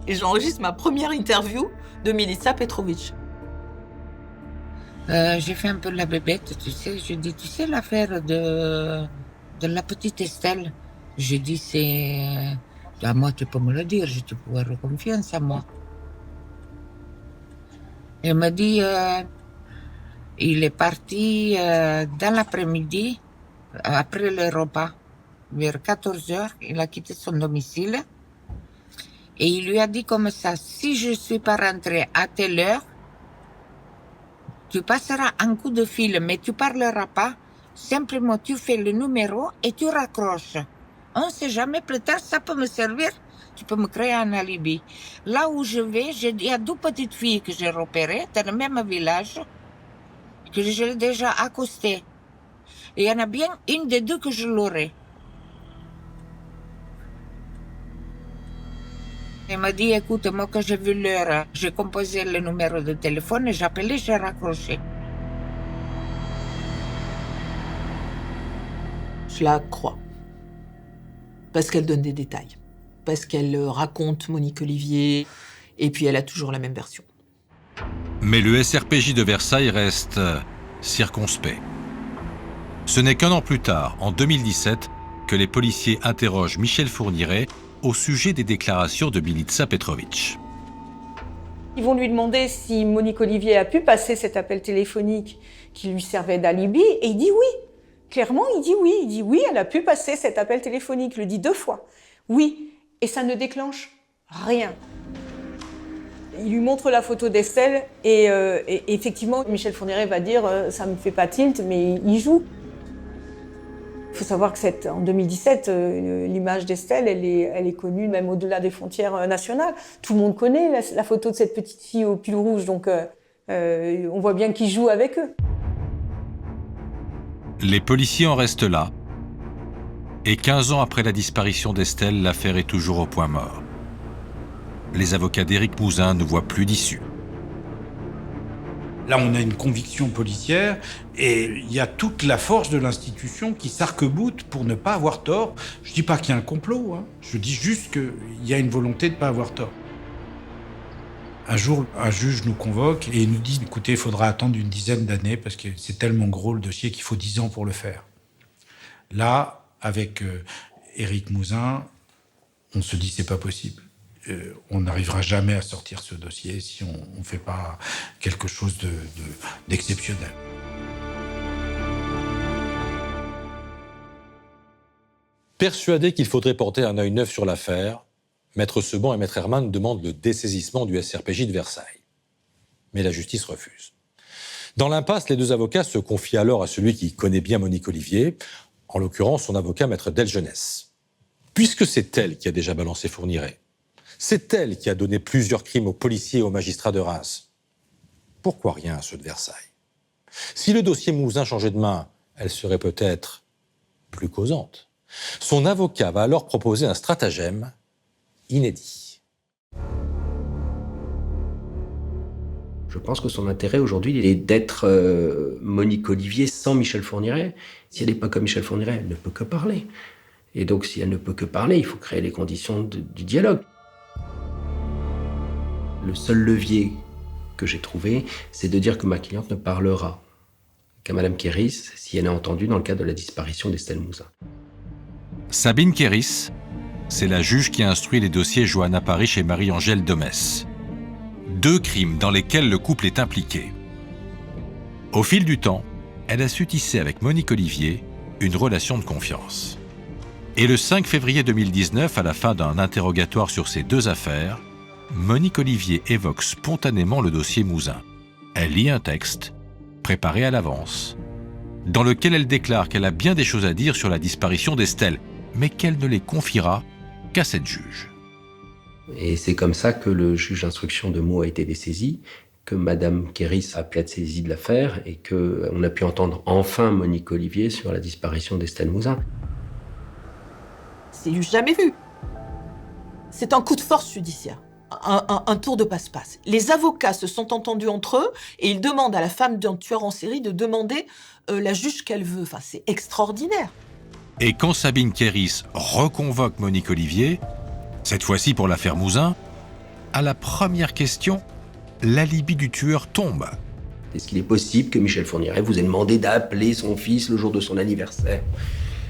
Et j'enregistre ma première interview de Milica Petrovic. J'ai fait un peu la bébête, tu sais. Je dis, tu sais l'affaire de la petite Estelle? Je dis, c'est... À moi, tu peux me le dire, je te peux avoir confiance à moi. Elle m'a dit, il est parti dans l'après-midi, après le repas, vers 14h, il a quitté son domicile. Et il lui a dit comme ça, si je ne suis pas rentrée à telle heure, tu passeras un coup de fil, mais tu ne parleras pas. Simplement, tu fais le numéro et tu raccroches. On ne sait jamais, plus tard, ça peut me servir. Tu peux me créer un alibi. Là où je vais, il y a 2 petites filles que j'ai repérées dans le même village, que j'ai déjà accostées. Et il y en a bien une des 2 que je l'aurai. Elle m'a dit, écoute, moi quand j'ai vu l'heure, j'ai composé le numéro de téléphone et j'ai appelé, j'ai raccroché. Je la crois. Parce qu'elle donne des détails. Parce qu'elle raconte Monique Olivier. Et puis elle a toujours la même version. Mais le SRPJ de Versailles reste circonspect. Ce n'est qu'un an plus tard, en 2017, que les policiers interrogent Michel Fourniret au sujet des déclarations de Milica Petrovic. Ils vont lui demander si Monique Olivier a pu passer cet appel téléphonique qui lui servait d'alibi, et il dit oui. Clairement, il dit oui. Il dit oui, elle a pu passer cet appel téléphonique. Il le dit 2 fois. Oui. Et ça ne déclenche rien. Il lui montre la photo d'Estelle et effectivement, Michel Fourniret va dire « ça me fait pas tilt, mais il joue ». Il faut savoir que en 2017, l'image d'Estelle, elle est connue même au-delà des frontières nationales. Tout le monde connaît la photo de cette petite fille au pull rouge, donc on voit bien qu'il joue avec eux. Les policiers en restent là. Et 15 ans après la disparition d'Estelle, l'affaire est toujours au point mort. Les avocats d'Éric Mouzin ne voient plus d'issue. Là, on a une conviction policière et il y a toute la force de l'institution qui s'arc-boute pour ne pas avoir tort. Je ne dis pas qu'il y a un complot, hein. Je dis juste qu'il y a une volonté de ne pas avoir tort. Un jour, un juge nous convoque et il nous dit « Écoutez, il faudra attendre une dizaine d'années parce que c'est tellement gros le dossier qu'il faut 10 ans pour le faire. » Là, avec Éric Mouzin, on se dit « C'est pas possible. On n'arrivera jamais à sortir ce dossier si on ne fait pas quelque chose d'exceptionnel. » Persuadés qu'il faudrait porter un œil neuf sur l'affaire, Maître Seban et Maître Herman demandent le dessaisissement du SRPJ de Versailles. Mais la justice refuse. Dans l'impasse, les 2 avocats se confient alors à celui qui connaît bien Monique Olivier, en l'occurrence son avocat Maître Delgenès. Puisque c'est elle qui a déjà balancé Fourniret, c'est elle qui a donné plusieurs crimes aux policiers et aux magistrats de Reims. Pourquoi rien à ceux de Versailles? Si le dossier Mouzin changeait de main, elle serait peut-être plus causante. Son avocat va alors proposer un stratagème inédit. Je pense que son intérêt aujourd'hui, il est d'être Monique Olivier sans Michel Fourniret. Si elle n'est pas comme Michel Fourniret, elle ne peut que parler. Et donc, si elle ne peut que parler, il faut créer les conditions du dialogue. Le seul levier que j'ai trouvé, c'est de dire que ma cliente ne parlera qu'à Madame Kéris si elle est entendue dans le cadre de la disparition d'Estelle Mouzin. Sabine Kéris, c'est la juge qui a instruit les dossiers Johanna Parish et Marie-Angèle Domès. 2 crimes dans lesquels le couple est impliqué. Au fil du temps, elle a su tisser avec Monique Olivier une relation de confiance. Et le 5 février 2019, à la fin d'un interrogatoire sur ces 2 affaires, Monique Olivier évoque spontanément le dossier Mouzin. Elle lit un texte, préparé à l'avance, dans lequel elle déclare qu'elle a bien des choses à dire sur la disparition d'Estelle, mais qu'elle ne les confiera qu'à cette juge. Et c'est comme ça que le juge d'instruction de Meaux a été dessaisi, que Madame Kéris a pu être saisie de l'affaire et qu'on a pu entendre enfin Monique Olivier sur la disparition d'Estelle Mouzin. C'est jamais vu. C'est un coup de force judiciaire. Un tour de passe-passe. Les avocats se sont entendus entre eux et ils demandent à la femme d'un tueur en série de demander la juge qu'elle veut. Enfin, c'est extraordinaire. Et quand Sabine Kéris reconvoque Monique Olivier, cette fois-ci pour l'affaire Mouzin, à la première question, l'alibi du tueur tombe. Est-ce qu'il est possible que Michel Fourniret vous ait demandé d'appeler son fils le jour de son anniversaire?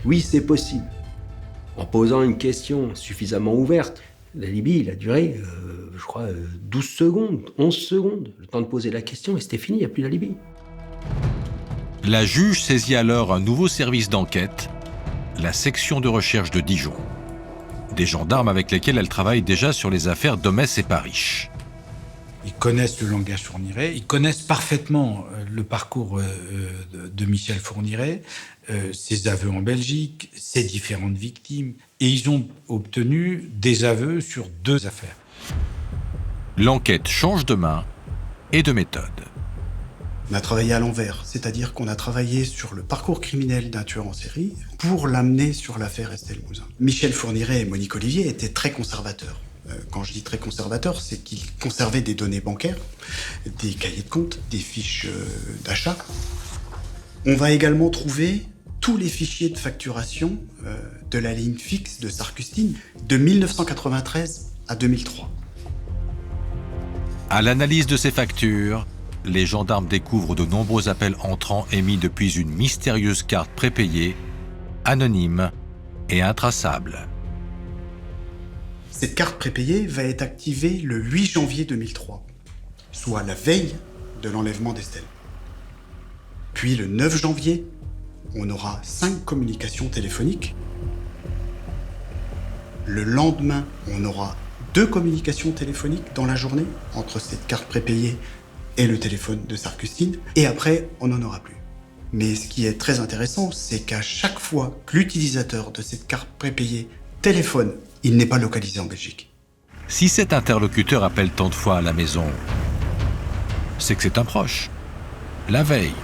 Oui, c'est possible. En posant une question suffisamment ouverte. L'alibi, il a duré, je crois, 12 secondes, 11 secondes. Le temps de poser la question et c'était fini, il n'y a plus d'alibi. La juge saisit alors un nouveau service d'enquête, la section de recherche de Dijon. Des gendarmes avec lesquels elle travaille déjà sur les affaires Domès et Parish. Ils connaissent le langage Fourniret, ils connaissent parfaitement le parcours de Michel Fourniret, ses aveux en Belgique, ses différentes victimes, et ils ont obtenu des aveux sur 2 affaires. L'enquête change de main et de méthode. On a travaillé à l'envers, c'est-à-dire qu'on a travaillé sur le parcours criminel d'un tueur en série pour l'amener sur l'affaire Estelle Mouzin. Michel Fourniret et Monique Olivier étaient très conservateurs. Quand je dis très conservateurs, c'est qu'ils conservaient des données bancaires, des cahiers de compte, des fiches d'achat. On va également trouver tous les fichiers de facturation de la ligne fixe de Sarcustine de 1993 à 2003. À l'analyse de ces factures, les gendarmes découvrent de nombreux appels entrants émis depuis une mystérieuse carte prépayée, anonyme et intraçable. Cette carte prépayée va être activée le 8 janvier 2003, soit la veille de l'enlèvement d'Estelle. Puis le 9 janvier, on aura 5 communications téléphoniques. Le lendemain, on aura 2 communications téléphoniques dans la journée, entre cette carte prépayée et le téléphone de Sarcustine, et après, on n'en aura plus. Mais ce qui est très intéressant, c'est qu'à chaque fois que l'utilisateur de cette carte prépayée téléphone, il n'est pas localisé en Belgique. Si cet interlocuteur appelle tant de fois à la maison, c'est que c'est un proche. La veille,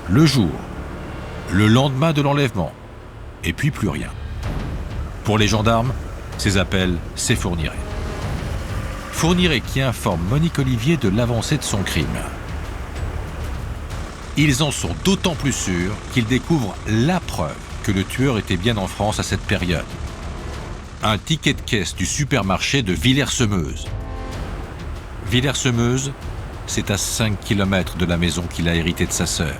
le jour, le lendemain de l'enlèvement, et puis plus rien. Pour les gendarmes, ces appels, c'est Fourniret. Fourniret qui informe Monique Olivier de l'avancée de son crime. Ils en sont d'autant plus sûrs qu'ils découvrent la preuve que le tueur était bien en France à cette période. Un ticket de caisse du supermarché de Villers-Semeuse. Villers-Semeuse, c'est à 5 km de la maison qu'il a héritée de sa sœur.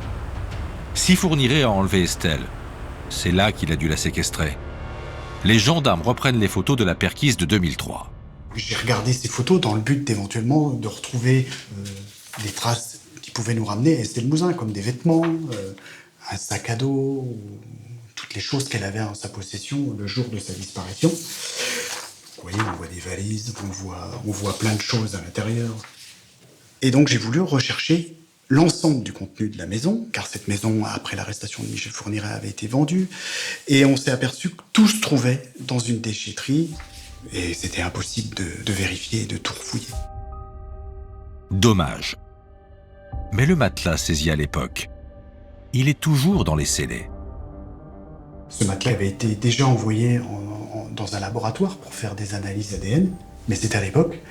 Si Fourniret a enlevé Estelle, c'est là qu'il a dû la séquestrer. Les gendarmes reprennent les photos de la perquise de 2003. J'ai regardé ces photos dans le but d'éventuellement de retrouver des traces qui pouvaient nous ramener à Estelle Mouzin, comme des vêtements, un sac à dos, ou toutes les choses qu'elle avait en sa possession le jour de sa disparition. Vous voyez, on voit des valises, on voit plein de choses à l'intérieur. Et donc j'ai voulu rechercher l'ensemble du contenu de la maison, car cette maison, après l'arrestation de Michel Fourniret, avait été vendue, et on s'est aperçu que tout se trouvait dans une déchetterie, et c'était impossible de vérifier et de tout refouiller. Dommage. Mais le matelas saisi à l'époque, il est toujours dans les scellés. Ce matelas avait été déjà envoyé dans un laboratoire pour faire des analyses ADN, mais c'était à l'époque,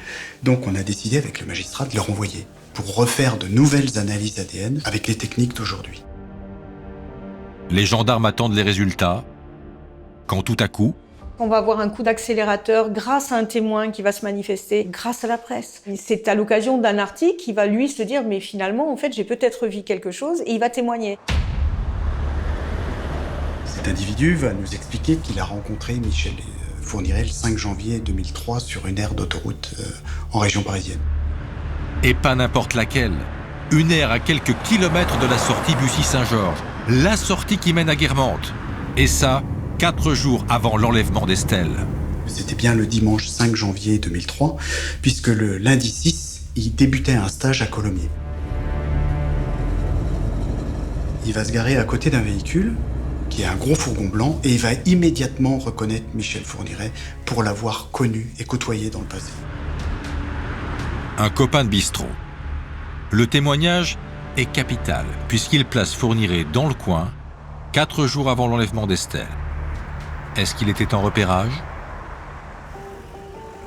donc on a décidé avec le magistrat de le renvoyer pour refaire de nouvelles analyses ADN avec les techniques d'aujourd'hui. Les gendarmes attendent les résultats, quand tout à coup, On va avoir un coup d'accélérateur grâce à un témoin qui va se manifester, grâce à la presse. C'est à l'occasion d'un article qui va lui se dire « mais finalement, en fait, j'ai peut-être vu quelque chose » et il va témoigner. Cet individu va nous expliquer qu'il a rencontré Michel Fourniret le 5 janvier 2003 sur une aire d'autoroute en région parisienne. Et pas n'importe laquelle. Une aire à quelques kilomètres de la sortie Bussy-Saint-Georges. La sortie qui mène à Guermantes. Et ça, 4 jours avant l'enlèvement d'Estelle. C'était bien le dimanche 5 janvier 2003, puisque le lundi 6, il débutait un stage à Colomiers. Il va se garer à côté d'un véhicule, qui est un gros fourgon blanc, et il va immédiatement reconnaître Michel Fourniret pour l'avoir connu et côtoyé dans le passé. Un copain de bistrot. Le témoignage est capital, puisqu'il place Fourniret dans le coin, 4 jours avant l'enlèvement d'Estelle. Est-ce qu'il était en repérage?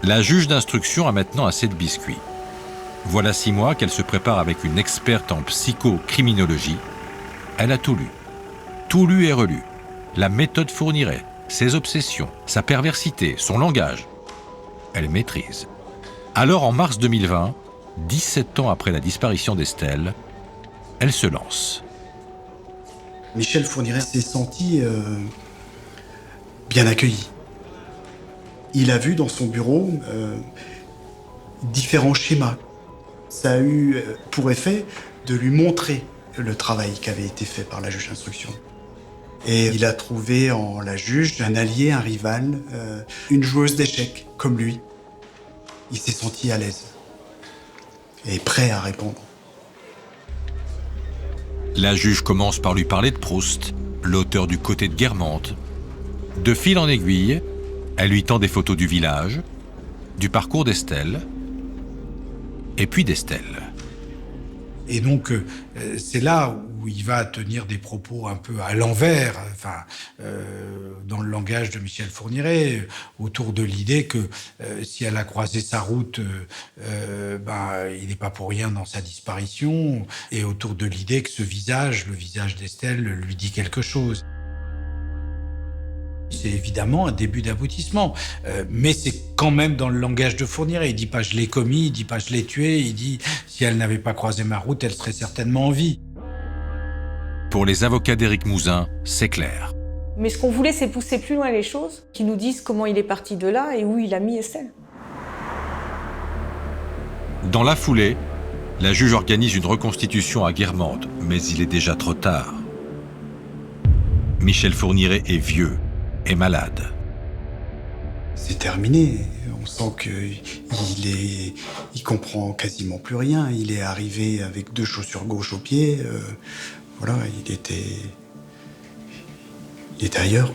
La juge d'instruction a maintenant assez de biscuits. Voilà 6 mois qu'elle se prépare avec une experte en psychocriminologie. Elle a tout lu et relu. La méthode Fourniret, ses obsessions, sa perversité, son langage. Elle maîtrise. Alors en mars 2020, 17 ans après la disparition d'Estelle, elle se lance. Michel Fourniret s'est senti bien accueilli. Il a vu dans son bureau différents schémas. Ça a eu pour effet de lui montrer le travail qui avait été fait par la juge d'instruction. Et il a trouvé en la juge un allié, un rival, une joueuse d'échecs comme lui. Il s'est senti à l'aise et prêt à répondre. La juge commence par lui parler de Proust, l'auteur du Côté de Guermantes. De fil en aiguille, elle lui tend des photos du village, du parcours d'Estelle, et puis d'Estelle. Et donc, c'est là où il va tenir des propos un peu à l'envers, dans le langage de Michel Fourniret, autour de l'idée que si elle a croisé sa route, il n'est pas pour rien dans sa disparition, et autour de l'idée que ce visage, le visage d'Estelle, lui dit quelque chose. c'est évidemment un début d'aboutissement. Mais c'est quand même dans le langage de Fourniret. Il dit pas « je l'ai commis », il dit pas « je l'ai tué », il dit « si elle n'avait pas croisé ma route, elle serait certainement en vie ». Pour les avocats d'Éric Mouzin, c'est clair. Mais ce qu'on voulait, c'est pousser plus loin les choses, qu'ils nous disent comment il est parti de là et où il a mis Estelle. Dans la foulée, la juge organise une reconstitution à Guermantes, mais il est déjà trop tard. Michel Fourniret est vieux et malade. C'est terminé. On sent qu'il comprend quasiment plus rien. Il est arrivé avec 2 chaussures gauche aux pieds. Voilà, il était ailleurs.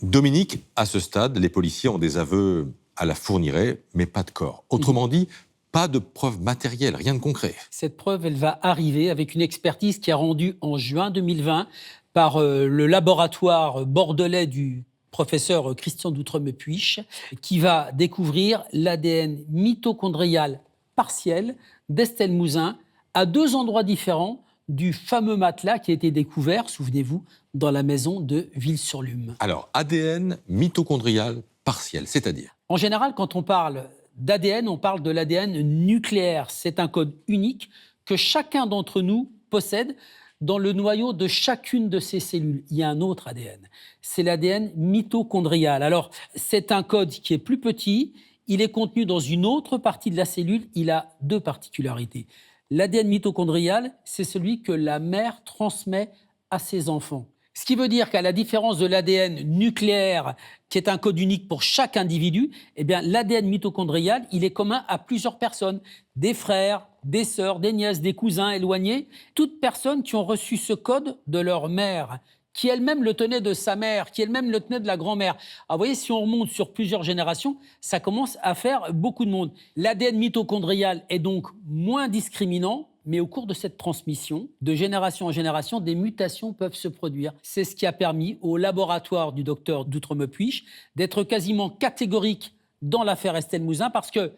Dominique, à ce stade, les policiers ont des aveux à la Fourniret, mais pas de corps. Autrement dit, pas de preuves matérielles, rien de concret. Cette preuve, elle va arriver avec une expertise qui est rendue en juin 2020 par le laboratoire bordelais du professeur Christian Doutreme-Puich, qui va découvrir l'ADN mitochondrial partiel d'Estelle Mouzin à 2 endroits différents du fameux matelas qui a été découvert, souvenez-vous, dans la maison de Ville-sur-Lume. Alors, ADN mitochondrial partiel, c'est-à-dire ? En général, quand on parle d'ADN, on parle de l'ADN nucléaire. C'est un code unique que chacun d'entre nous possède dans le noyau de chacune de ces cellules. Il y a un autre ADN, c'est l'ADN mitochondrial. Alors, c'est un code qui est plus petit, il est contenu dans une autre partie de la cellule, il a 2 particularités. L'ADN mitochondrial, c'est celui que la mère transmet à ses enfants. Ce qui veut dire qu'à la différence de l'ADN nucléaire, qui est un code unique pour chaque individu, eh bien, l'ADN mitochondrial, il est commun à plusieurs personnes. Des frères, des sœurs, des nièces, des cousins éloignés. Toutes personnes qui ont reçu ce code de leur mère, qui elle-même le tenait de sa mère, qui elle-même le tenait de la grand-mère. Alors, vous voyez, si on remonte sur plusieurs générations, ça commence à faire beaucoup de monde. L'ADN mitochondrial est donc moins discriminant, mais au cours de cette transmission, de génération en génération, des mutations peuvent se produire. C'est ce qui a permis au laboratoire du docteur Doutreme-Puich d'être quasiment catégorique dans l'affaire Estelle Mouzin, parce que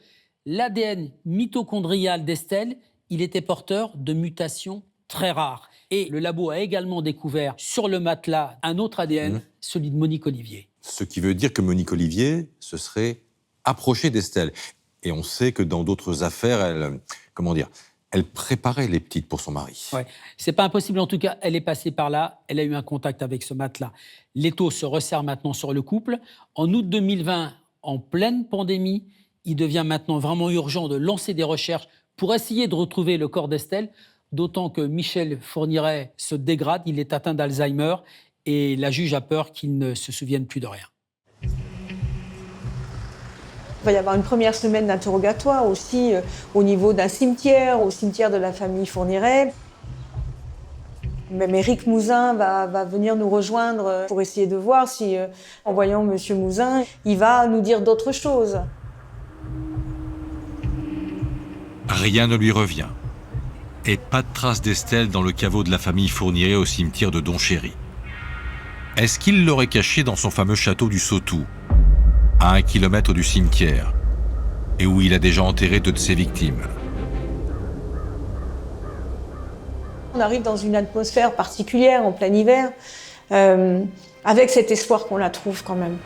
l'ADN mitochondrial d'Estelle, il était porteur de mutations très rares. Et le labo a également découvert sur le matelas un autre ADN, celui de Monique Olivier. Ce qui veut dire que Monique Olivier se serait approchée d'Estelle. Et on sait que dans d'autres affaires, elle préparait les petites pour son mari. Ouais. C'est pas impossible, en tout cas, elle est passée par là, elle a eu un contact avec ce matelas. L'étau se resserre maintenant sur le couple. En août 2020, en pleine pandémie, il devient maintenant vraiment urgent de lancer des recherches pour essayer de retrouver le corps d'Estelle, d'autant que Michel Fourniret se dégrade, il est atteint d'Alzheimer et la juge a peur qu'il ne se souvienne plus de rien. Il va y avoir une première semaine d'interrogatoire aussi au niveau d'un cimetière, au cimetière de la famille Fourniret. Même Éric Mouzin va venir nous rejoindre pour essayer de voir si, en voyant Monsieur Mouzin, il va nous dire d'autres choses. Rien ne lui revient. Et pas de trace d'Estelle dans le caveau de la famille Fourniret au cimetière de Donchéry. Est-ce qu'il l'aurait cachée dans son fameux château du Sautou, à 1 kilomètre du cimetière, et où il a déjà enterré 2 de ses victimes? On arrive dans une atmosphère particulière en plein hiver, avec cet espoir qu'on la trouve quand même.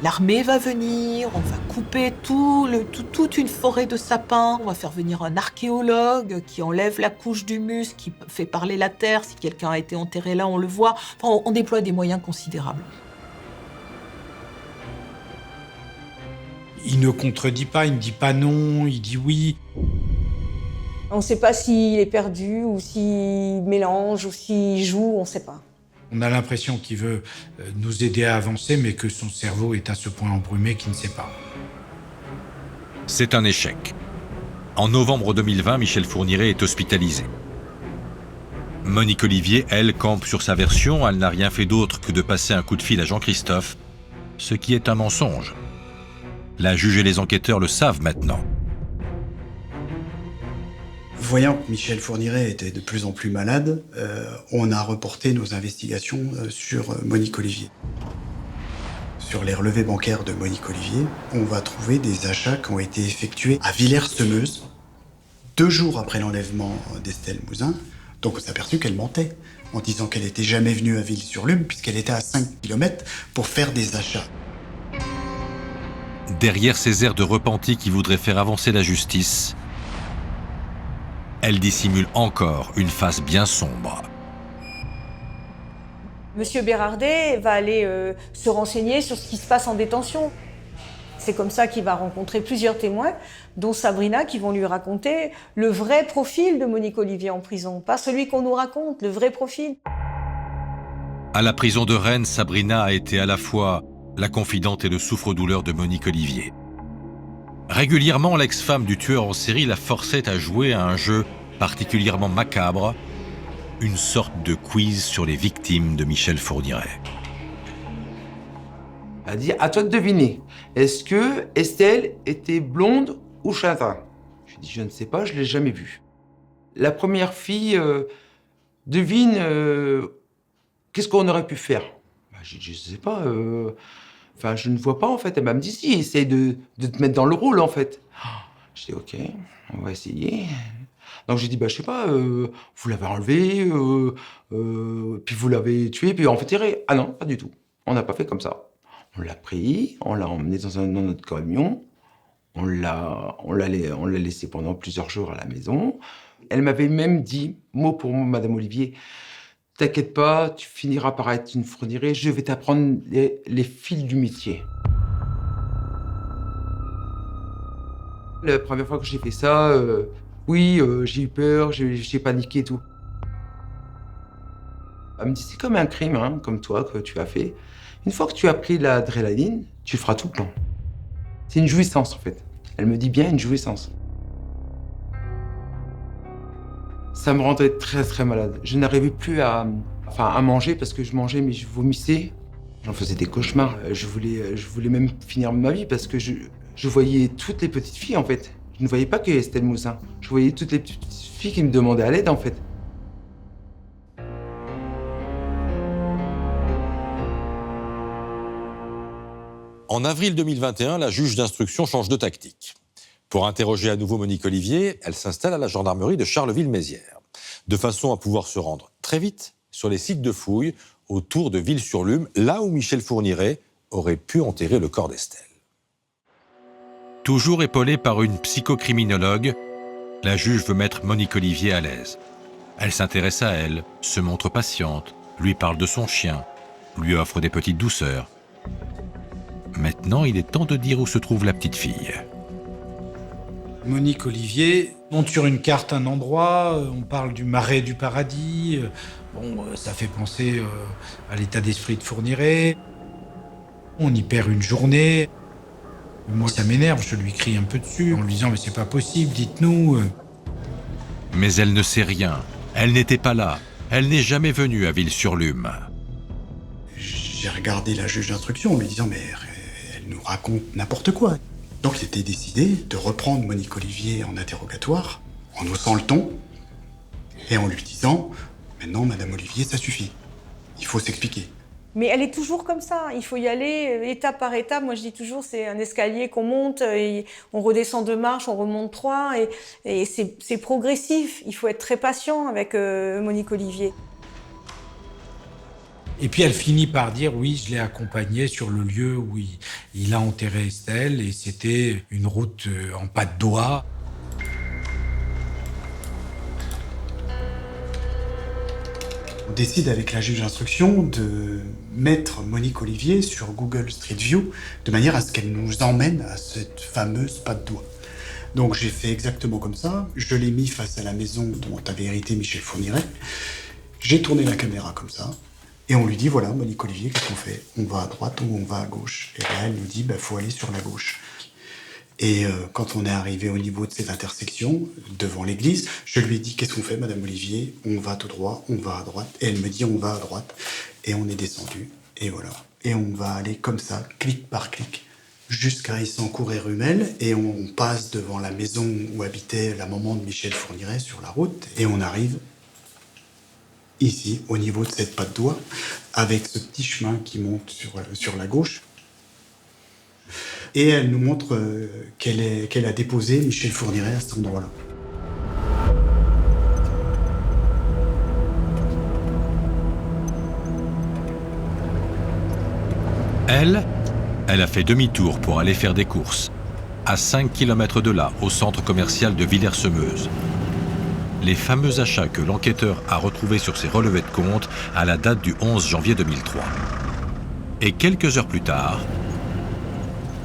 L'armée va venir, on va couper toute une forêt de sapins, on va faire venir un archéologue qui enlève la couche d'humus, qui fait parler la terre, si quelqu'un a été enterré là, on le voit. Enfin, on déploie des moyens considérables. Il ne contredit pas, il ne dit pas non, il dit oui. On ne sait pas s'il est perdu ou s'il mélange ou s'il joue, on ne sait pas. On a l'impression qu'il veut nous aider à avancer, mais que son cerveau est à ce point embrumé qu'il ne sait pas. C'est un échec. En novembre 2020, Michel Fourniret est hospitalisé. Monique Olivier, elle, campe sur sa version. Elle n'a rien fait d'autre que de passer un coup de fil à Jean-Christophe, ce qui est un mensonge. La juge et les enquêteurs le savent maintenant. Voyant que Michel Fourniret était de plus en plus malade, on a reporté nos investigations sur Monique Olivier. Sur les relevés bancaires de Monique Olivier, on va trouver des achats qui ont été effectués à Villers-Semeuse, 2 jours après l'enlèvement d'Estelle Mouzin. Donc on s'est aperçu qu'elle mentait en disant qu'elle n'était jamais venue à Ville-sur-Lume puisqu'elle était à 5 km pour faire des achats. Derrière ces airs de repenti qui voudraient faire avancer la justice, elle dissimule encore une face bien sombre. Monsieur Bérardet va aller se renseigner sur ce qui se passe en détention. C'est comme ça qu'il va rencontrer plusieurs témoins, dont Sabrina, qui vont lui raconter le vrai profil de Monique Olivier en prison, pas celui qu'on nous raconte, le vrai profil. À la prison de Rennes, Sabrina a été à la fois la confidente et le souffre-douleur de Monique Olivier. Régulièrement, l'ex-femme du tueur en série la forçait à jouer à un jeu particulièrement macabre, une sorte de quiz sur les victimes de Michel Fourniret. Elle dit, à toi de deviner, est-ce que Estelle était blonde ou châtain? Je dis, je ne sais pas, je ne l'ai jamais vue. La première fille devine qu'est-ce qu'on aurait pu faire. Je ne sais pas, enfin je ne vois pas en fait. Elle m'a dit, si, essaye de te mettre dans le rôle en fait. Je dis, ok, on va essayer. Donc j'ai dit, je sais pas, vous l'avez enlevé, puis vous l'avez tué, puis enterré. Ah non, pas du tout, on n'a pas fait comme ça. On l'a pris, on l'a emmené dans notre camion, on l'a laissé pendant plusieurs jours à la maison. Elle m'avait même dit, mot pour mot, Madame Olivier, t'inquiète pas, tu finiras par être une Fourniret, je vais t'apprendre les fils du métier. La première fois que j'ai fait ça, oui, j'ai eu peur, j'ai paniqué et tout. Elle me dit, c'est comme un crime, hein, comme toi, que tu as fait. Une fois que tu as pris l'adrénaline, tu le feras tout le temps. C'est une jouissance, en fait. Elle me dit bien une jouissance. Ça me rendait très, très malade. Je n'arrivais plus à manger parce que je mangeais, mais je vomissais. J'en faisais des cauchemars. Je voulais même finir ma vie parce que je voyais toutes les petites filles, en fait. Je ne voyais pas que Estelle Mouzin. Je voyais toutes les petites filles qui me demandaient à l'aide, en fait. En avril 2021, la juge d'instruction change de tactique. Pour interroger à nouveau Monique Olivier, elle s'installe à la gendarmerie de Charleville-Mézières, de façon à pouvoir se rendre très vite sur les sites de fouilles autour de Ville-sur-Lume, là où Michel Fourniret aurait pu enterrer le corps d'Estelle. Toujours épaulée par une psychocriminologue, la juge veut mettre Monique Olivier à l'aise. Elle s'intéresse à elle, se montre patiente, lui parle de son chien, lui offre des petites douceurs. Maintenant, il est temps de dire où se trouve la petite fille. Monique Olivier montre sur une carte un endroit, on parle du marais du paradis, ça fait penser à l'état d'esprit de Fourniret. On y perd une journée. Moi, ça m'énerve, je lui crie un peu dessus en lui disant « mais c'est pas possible, dites-nous ». Mais elle ne sait rien, elle n'était pas là, elle n'est jamais venue à Ville-sur-Lume. J'ai regardé la juge d'instruction en lui disant « mais elle nous raconte n'importe quoi ». Donc il était décidé de reprendre Monique Olivier en interrogatoire, en haussant le ton, et en lui disant « maintenant, Madame Olivier, ça suffit, il faut s'expliquer ». Mais elle est toujours comme ça, il faut y aller étape par étape. Moi je dis toujours, c'est un escalier qu'on monte, et on redescend 2 marches, on remonte 3, et c'est progressif. Il faut être très patient avec Monique Olivier. Et puis elle finit par dire, oui, je l'ai accompagné sur le lieu où il a enterré Estelle, et c'était une route en pas de doigts. On décide avec la juge d'instruction de mettre Monique Olivier sur Google Street View de manière à ce qu'elle nous emmène à cette fameuse pas de doigt. Donc j'ai fait exactement comme ça, je l'ai mis face à la maison dont avait hérité Michel Fourniret, j'ai tourné la caméra comme ça, et on lui dit voilà Monique Olivier, qu'est-ce qu'on fait? On va à droite ou on va à gauche? Et là elle nous dit faut aller sur la gauche. Et quand on est arrivé au niveau de cette intersection, devant l'église, je lui ai dit « Qu'est-ce qu'on fait, Madame Olivier? On va tout droit, on va à droite. » Et elle me dit « On va à droite. » Et on est descendu, et voilà. Et on va aller comme ça, clic par clic, jusqu'à Issancourt et Rumel, et on passe devant la maison où habitait la maman de Michel Fourniret sur la route, et on arrive ici, au niveau de cette patte doigt, avec ce petit chemin qui monte sur la gauche. Et elle nous montre qu'elle a déposé Michel Fourniret à cet endroit-là. Elle a fait demi-tour pour aller faire des courses, à 5 km de là, au centre commercial de Villers-Semeuse. Les fameux achats que l'enquêteur a retrouvés sur ses relevés de compte à la date du 11 janvier 2003. Et quelques heures plus tard...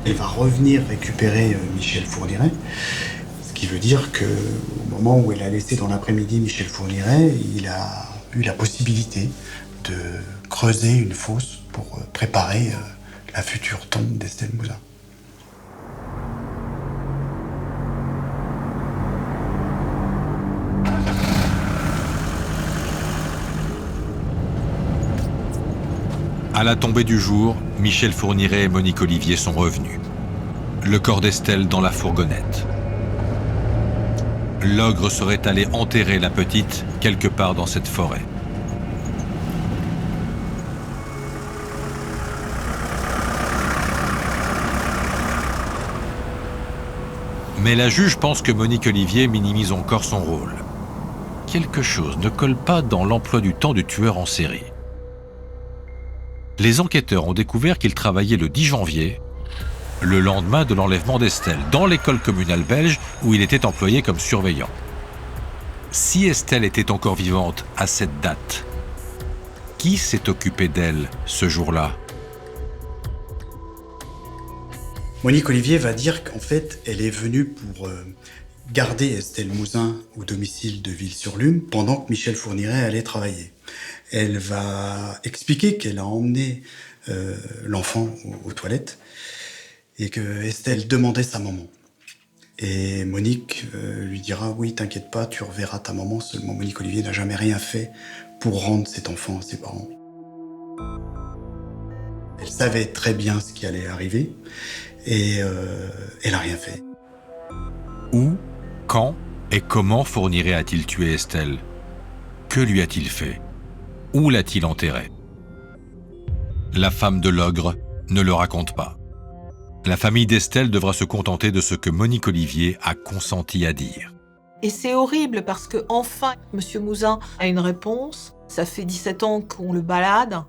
Elle va revenir récupérer Michel Fourniret, ce qui veut dire qu'au moment où elle a laissé dans l'après-midi Michel Fourniret, il a eu la possibilité de creuser une fosse pour préparer la future tombe d'Estelle Mouzin. À la tombée du jour, Michel Fourniret et Monique Olivier sont revenus. Le corps d'Estelle dans la fourgonnette. L'ogre serait allé enterrer la petite quelque part dans cette forêt. Mais la juge pense que Monique Olivier minimise encore son rôle. Quelque chose ne colle pas dans l'emploi du temps du tueur en série. Les enquêteurs ont découvert qu'il travaillait le 10 janvier, le lendemain de l'enlèvement d'Estelle, dans l'école communale belge où il était employé comme surveillant. Si Estelle était encore vivante à cette date, qui s'est occupé d'elle ce jour-là ? Monique Olivier va dire qu'en fait, elle est venue pour garder Estelle Mouzin au domicile de Ville-sur-Lume pendant que Michel Fourniret allait travailler. Elle va expliquer qu'elle a emmené l'enfant aux toilettes et que Estelle demandait sa maman. Et Monique lui dira « Oui, t'inquiète pas, tu reverras ta maman ». Seulement Monique Olivier n'a jamais rien fait pour rendre cet enfant à ses parents. Elle savait très bien ce qui allait arriver et elle n'a rien fait. Où, quand et comment Fourniret a-t-il tué Estelle ? Que lui a-t-il fait ? Où l'a-t-il enterrée ? La femme de l'ogre ne le raconte pas. La famille d'Estelle devra se contenter de ce que Monique Olivier a consenti à dire. Et c'est horrible parce que enfin, Monsieur Mouzin a une réponse. Ça fait 17 ans qu'on le balade.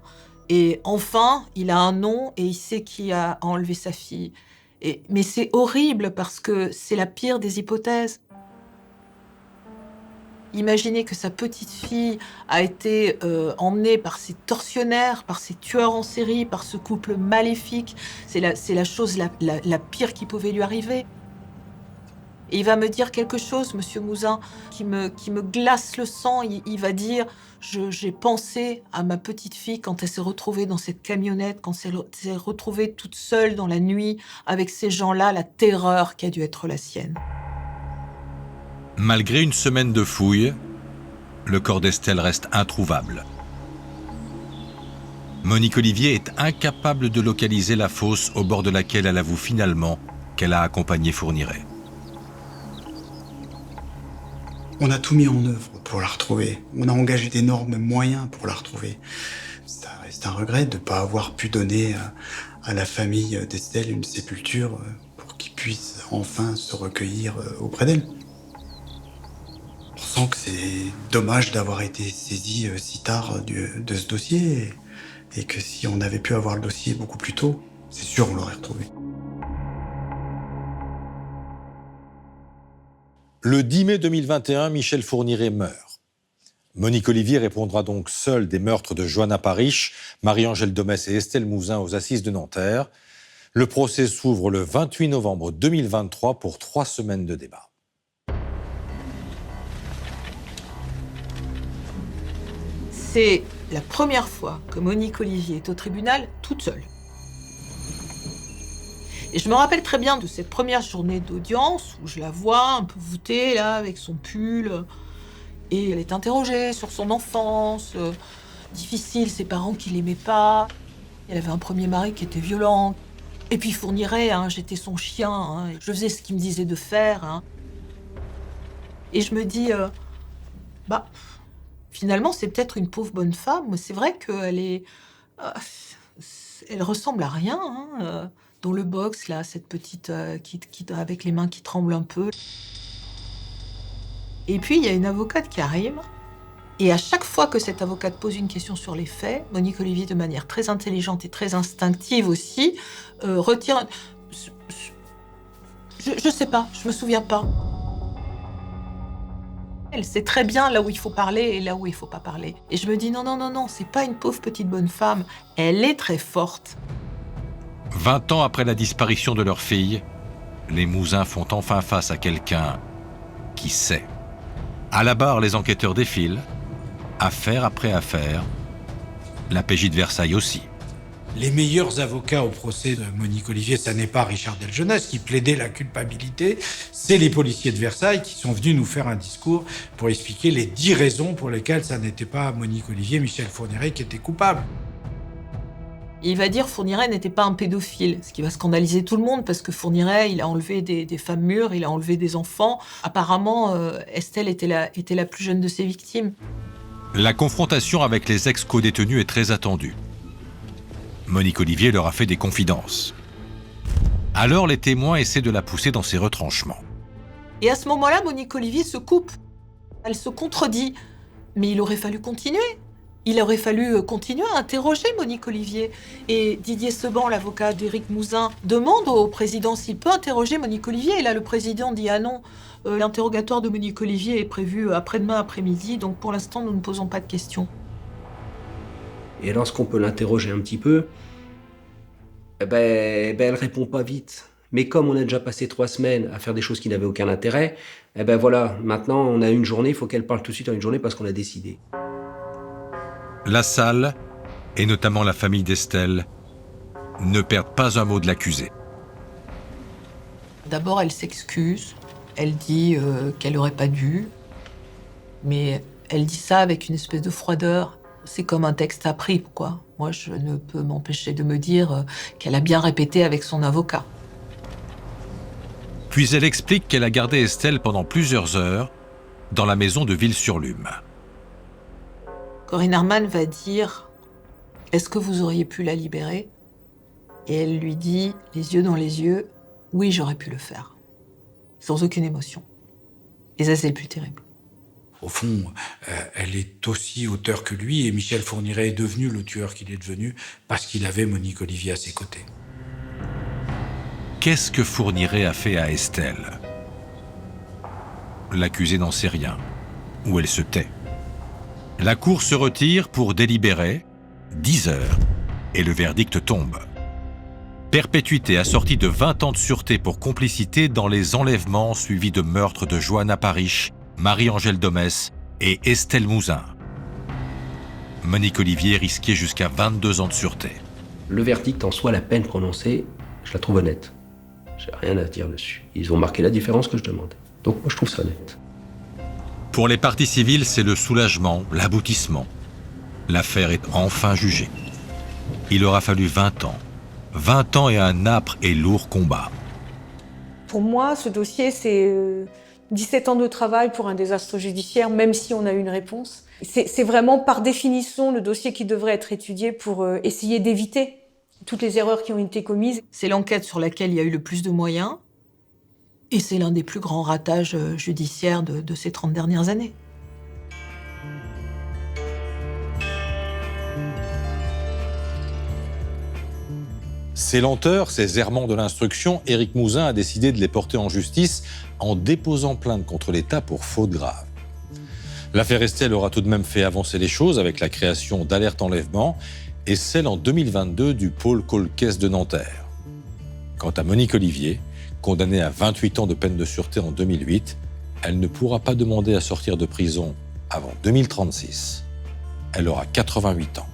Et enfin, il a un nom et il sait qui a enlevé sa fille. Mais c'est horrible parce que c'est la pire des hypothèses. Imaginez que sa petite fille a été emmenée par ces tortionnaires, par ces tueurs en série, par ce couple maléfique. C'est la chose la pire qui pouvait lui arriver. Et il va me dire quelque chose, Monsieur Mouzin, qui me glace le sang. Il va dire « J'ai pensé à ma petite fille quand elle s'est retrouvée dans cette camionnette, quand elle s'est retrouvée toute seule dans la nuit avec ces gens-là, la terreur qui a dû être la sienne. » Malgré une semaine de fouilles, le corps d'Estelle reste introuvable. Monique Olivier est incapable de localiser la fosse au bord de laquelle elle avoue finalement qu'elle a accompagné Fourniret. On a tout mis en œuvre pour la retrouver. On a engagé d'énormes moyens pour la retrouver. Ça reste un regret de ne pas avoir pu donner à la famille d'Estelle une sépulture pour qu'ils puissent enfin se recueillir auprès d'elle. On sent que c'est dommage d'avoir été saisi si tard de ce dossier et que si on avait pu avoir le dossier beaucoup plus tôt, c'est sûr on l'aurait retrouvé. Le 10 mai 2021, Michel Fourniret meurt. Monique Olivier répondra donc seule des meurtres de Johanna Parish, Marie-Angèle Domès et Estelle Mouzin aux assises de Nanterre. Le procès s'ouvre le 28 novembre 2023 pour 3 semaines de débat. C'est la première fois que Monique Olivier est au tribunal toute seule. Et je me rappelle très bien de cette première journée d'audience où je la vois un peu voûtée là avec son pull et elle est interrogée sur son enfance, difficile, ses parents qui l'aimaient pas. Elle avait un premier mari qui était violent. Et puis Fourniret, j'étais son chien, je faisais ce qu'il me disait de faire. Et je me dis, finalement c'est peut-être une pauvre bonne femme. C'est vrai qu'elle elle ressemble à rien. Dans le box, là, cette petite qui avec les mains qui tremblent un peu. Et puis, il y a une avocate qui arrive Et à chaque fois que cette avocate pose une question sur les faits, Monique Olivier, de manière très intelligente et très instinctive aussi, retire... Je sais pas, je me souviens pas. Elle sait très bien là où il faut parler et là où il faut pas parler. Et je me dis non, c'est pas une pauvre petite bonne femme, elle est très forte. 20 ans après la disparition de leur fille, les Mouzin font enfin face à quelqu'un qui sait. À la barre, les enquêteurs défilent, affaire après affaire, la PJ de Versailles aussi. Les meilleurs avocats au procès de Monique Olivier, ça n'est pas Richard Delgenès qui plaidait la culpabilité, c'est les policiers de Versailles qui sont venus nous faire un discours pour expliquer les 10 raisons pour lesquelles ça n'était pas Monique Olivier, Michel Fourniret qui était coupable. Il va dire Fourniret n'était pas un pédophile, ce qui va scandaliser tout le monde parce que Fourniret, il a enlevé des femmes mûres, il a enlevé des enfants. Apparemment, Estelle était la plus jeune de ses victimes. La confrontation avec les ex-co-détenus est très attendue. Monique Olivier leur a fait des confidences. Alors les témoins essaient de la pousser dans ses retranchements. Et à ce moment-là, Monique Olivier se coupe. Elle se contredit. Mais il aurait fallu continuer. Il aurait fallu continuer à interroger Monique Olivier. Et Didier Seban, l'avocat d'Éric Mouzin, demande au président s'il peut interroger Monique Olivier. Et là, le président dit « Ah non, l'interrogatoire de Monique Olivier est prévu après-demain après-midi, donc pour l'instant, nous ne posons pas de questions. » Et lorsqu'on peut l'interroger un petit peu, elle répond pas vite. Mais comme on a déjà passé 3 semaines à faire des choses qui n'avaient aucun intérêt, voilà, maintenant on a une journée, il faut qu'elle parle tout de suite en une journée parce qu'on a décidé. La salle, et notamment la famille d'Estelle, ne perdent pas un mot de l'accusé. D'abord, elle s'excuse. Elle dit qu'elle n'aurait pas dû. Mais elle dit ça avec une espèce de froideur. C'est comme un texte appris, quoi. Moi, je ne peux m'empêcher de me dire qu'elle a bien répété avec son avocat. Puis elle explique qu'elle a gardé Estelle pendant plusieurs heures dans la maison de Ville-sur-Lume. Corinne Herman va dire « Est-ce que vous auriez pu la libérer ?» Et elle lui dit, les yeux dans les yeux, « Oui, j'aurais pu le faire. » Sans aucune émotion. Et ça, c'est le plus terrible. Au fond, elle est aussi auteur que lui, et Michel Fourniret est devenu le tueur qu'il est devenu parce qu'il avait Monique Olivier à ses côtés. Qu'est-ce que Fourniret a fait à Estelle? L'accusée n'en sait rien, ou elle se tait. La cour se retire pour délibérer, 10 heures, et le verdict tombe. Perpétuité assortie de 20 ans de sûreté pour complicité dans les enlèvements suivis de meurtres de Johanna Parish, Marie-Angèle Domès et Estelle Mouzin. Monique Olivier risquait jusqu'à 22 ans de sûreté. Le verdict en soi, la peine prononcée, je la trouve honnête. J'ai rien à dire dessus. Ils ont marqué la différence que je demandais. Donc moi, je trouve ça honnête. Pour les parties civiles, c'est le soulagement, l'aboutissement. L'affaire est enfin jugée. Il aura fallu 20 ans. 20 ans et un âpre et lourd combat. Pour moi, ce dossier, c'est 17 ans de travail pour un désastre judiciaire, même si on a eu une réponse. C'est vraiment, par définition, le dossier qui devrait être étudié pour essayer d'éviter toutes les erreurs qui ont été commises. C'est l'enquête sur laquelle il y a eu le plus de moyens. Et c'est l'un des plus grands ratages judiciaires de ces 30 dernières années. Ces lenteurs, ces errements de l'instruction, Éric Mouzin a décidé de les porter en justice en déposant plainte contre l'État pour faute grave. L'affaire Estelle aura tout de même fait avancer les choses avec la création d'Alerte Enlèvement et celle en 2022 du pôle Cold Case de Nanterre. Quant à Monique Olivier, condamnée à 28 ans de peine de sûreté en 2008, elle ne pourra pas demander à sortir de prison avant 2036. Elle aura 88 ans.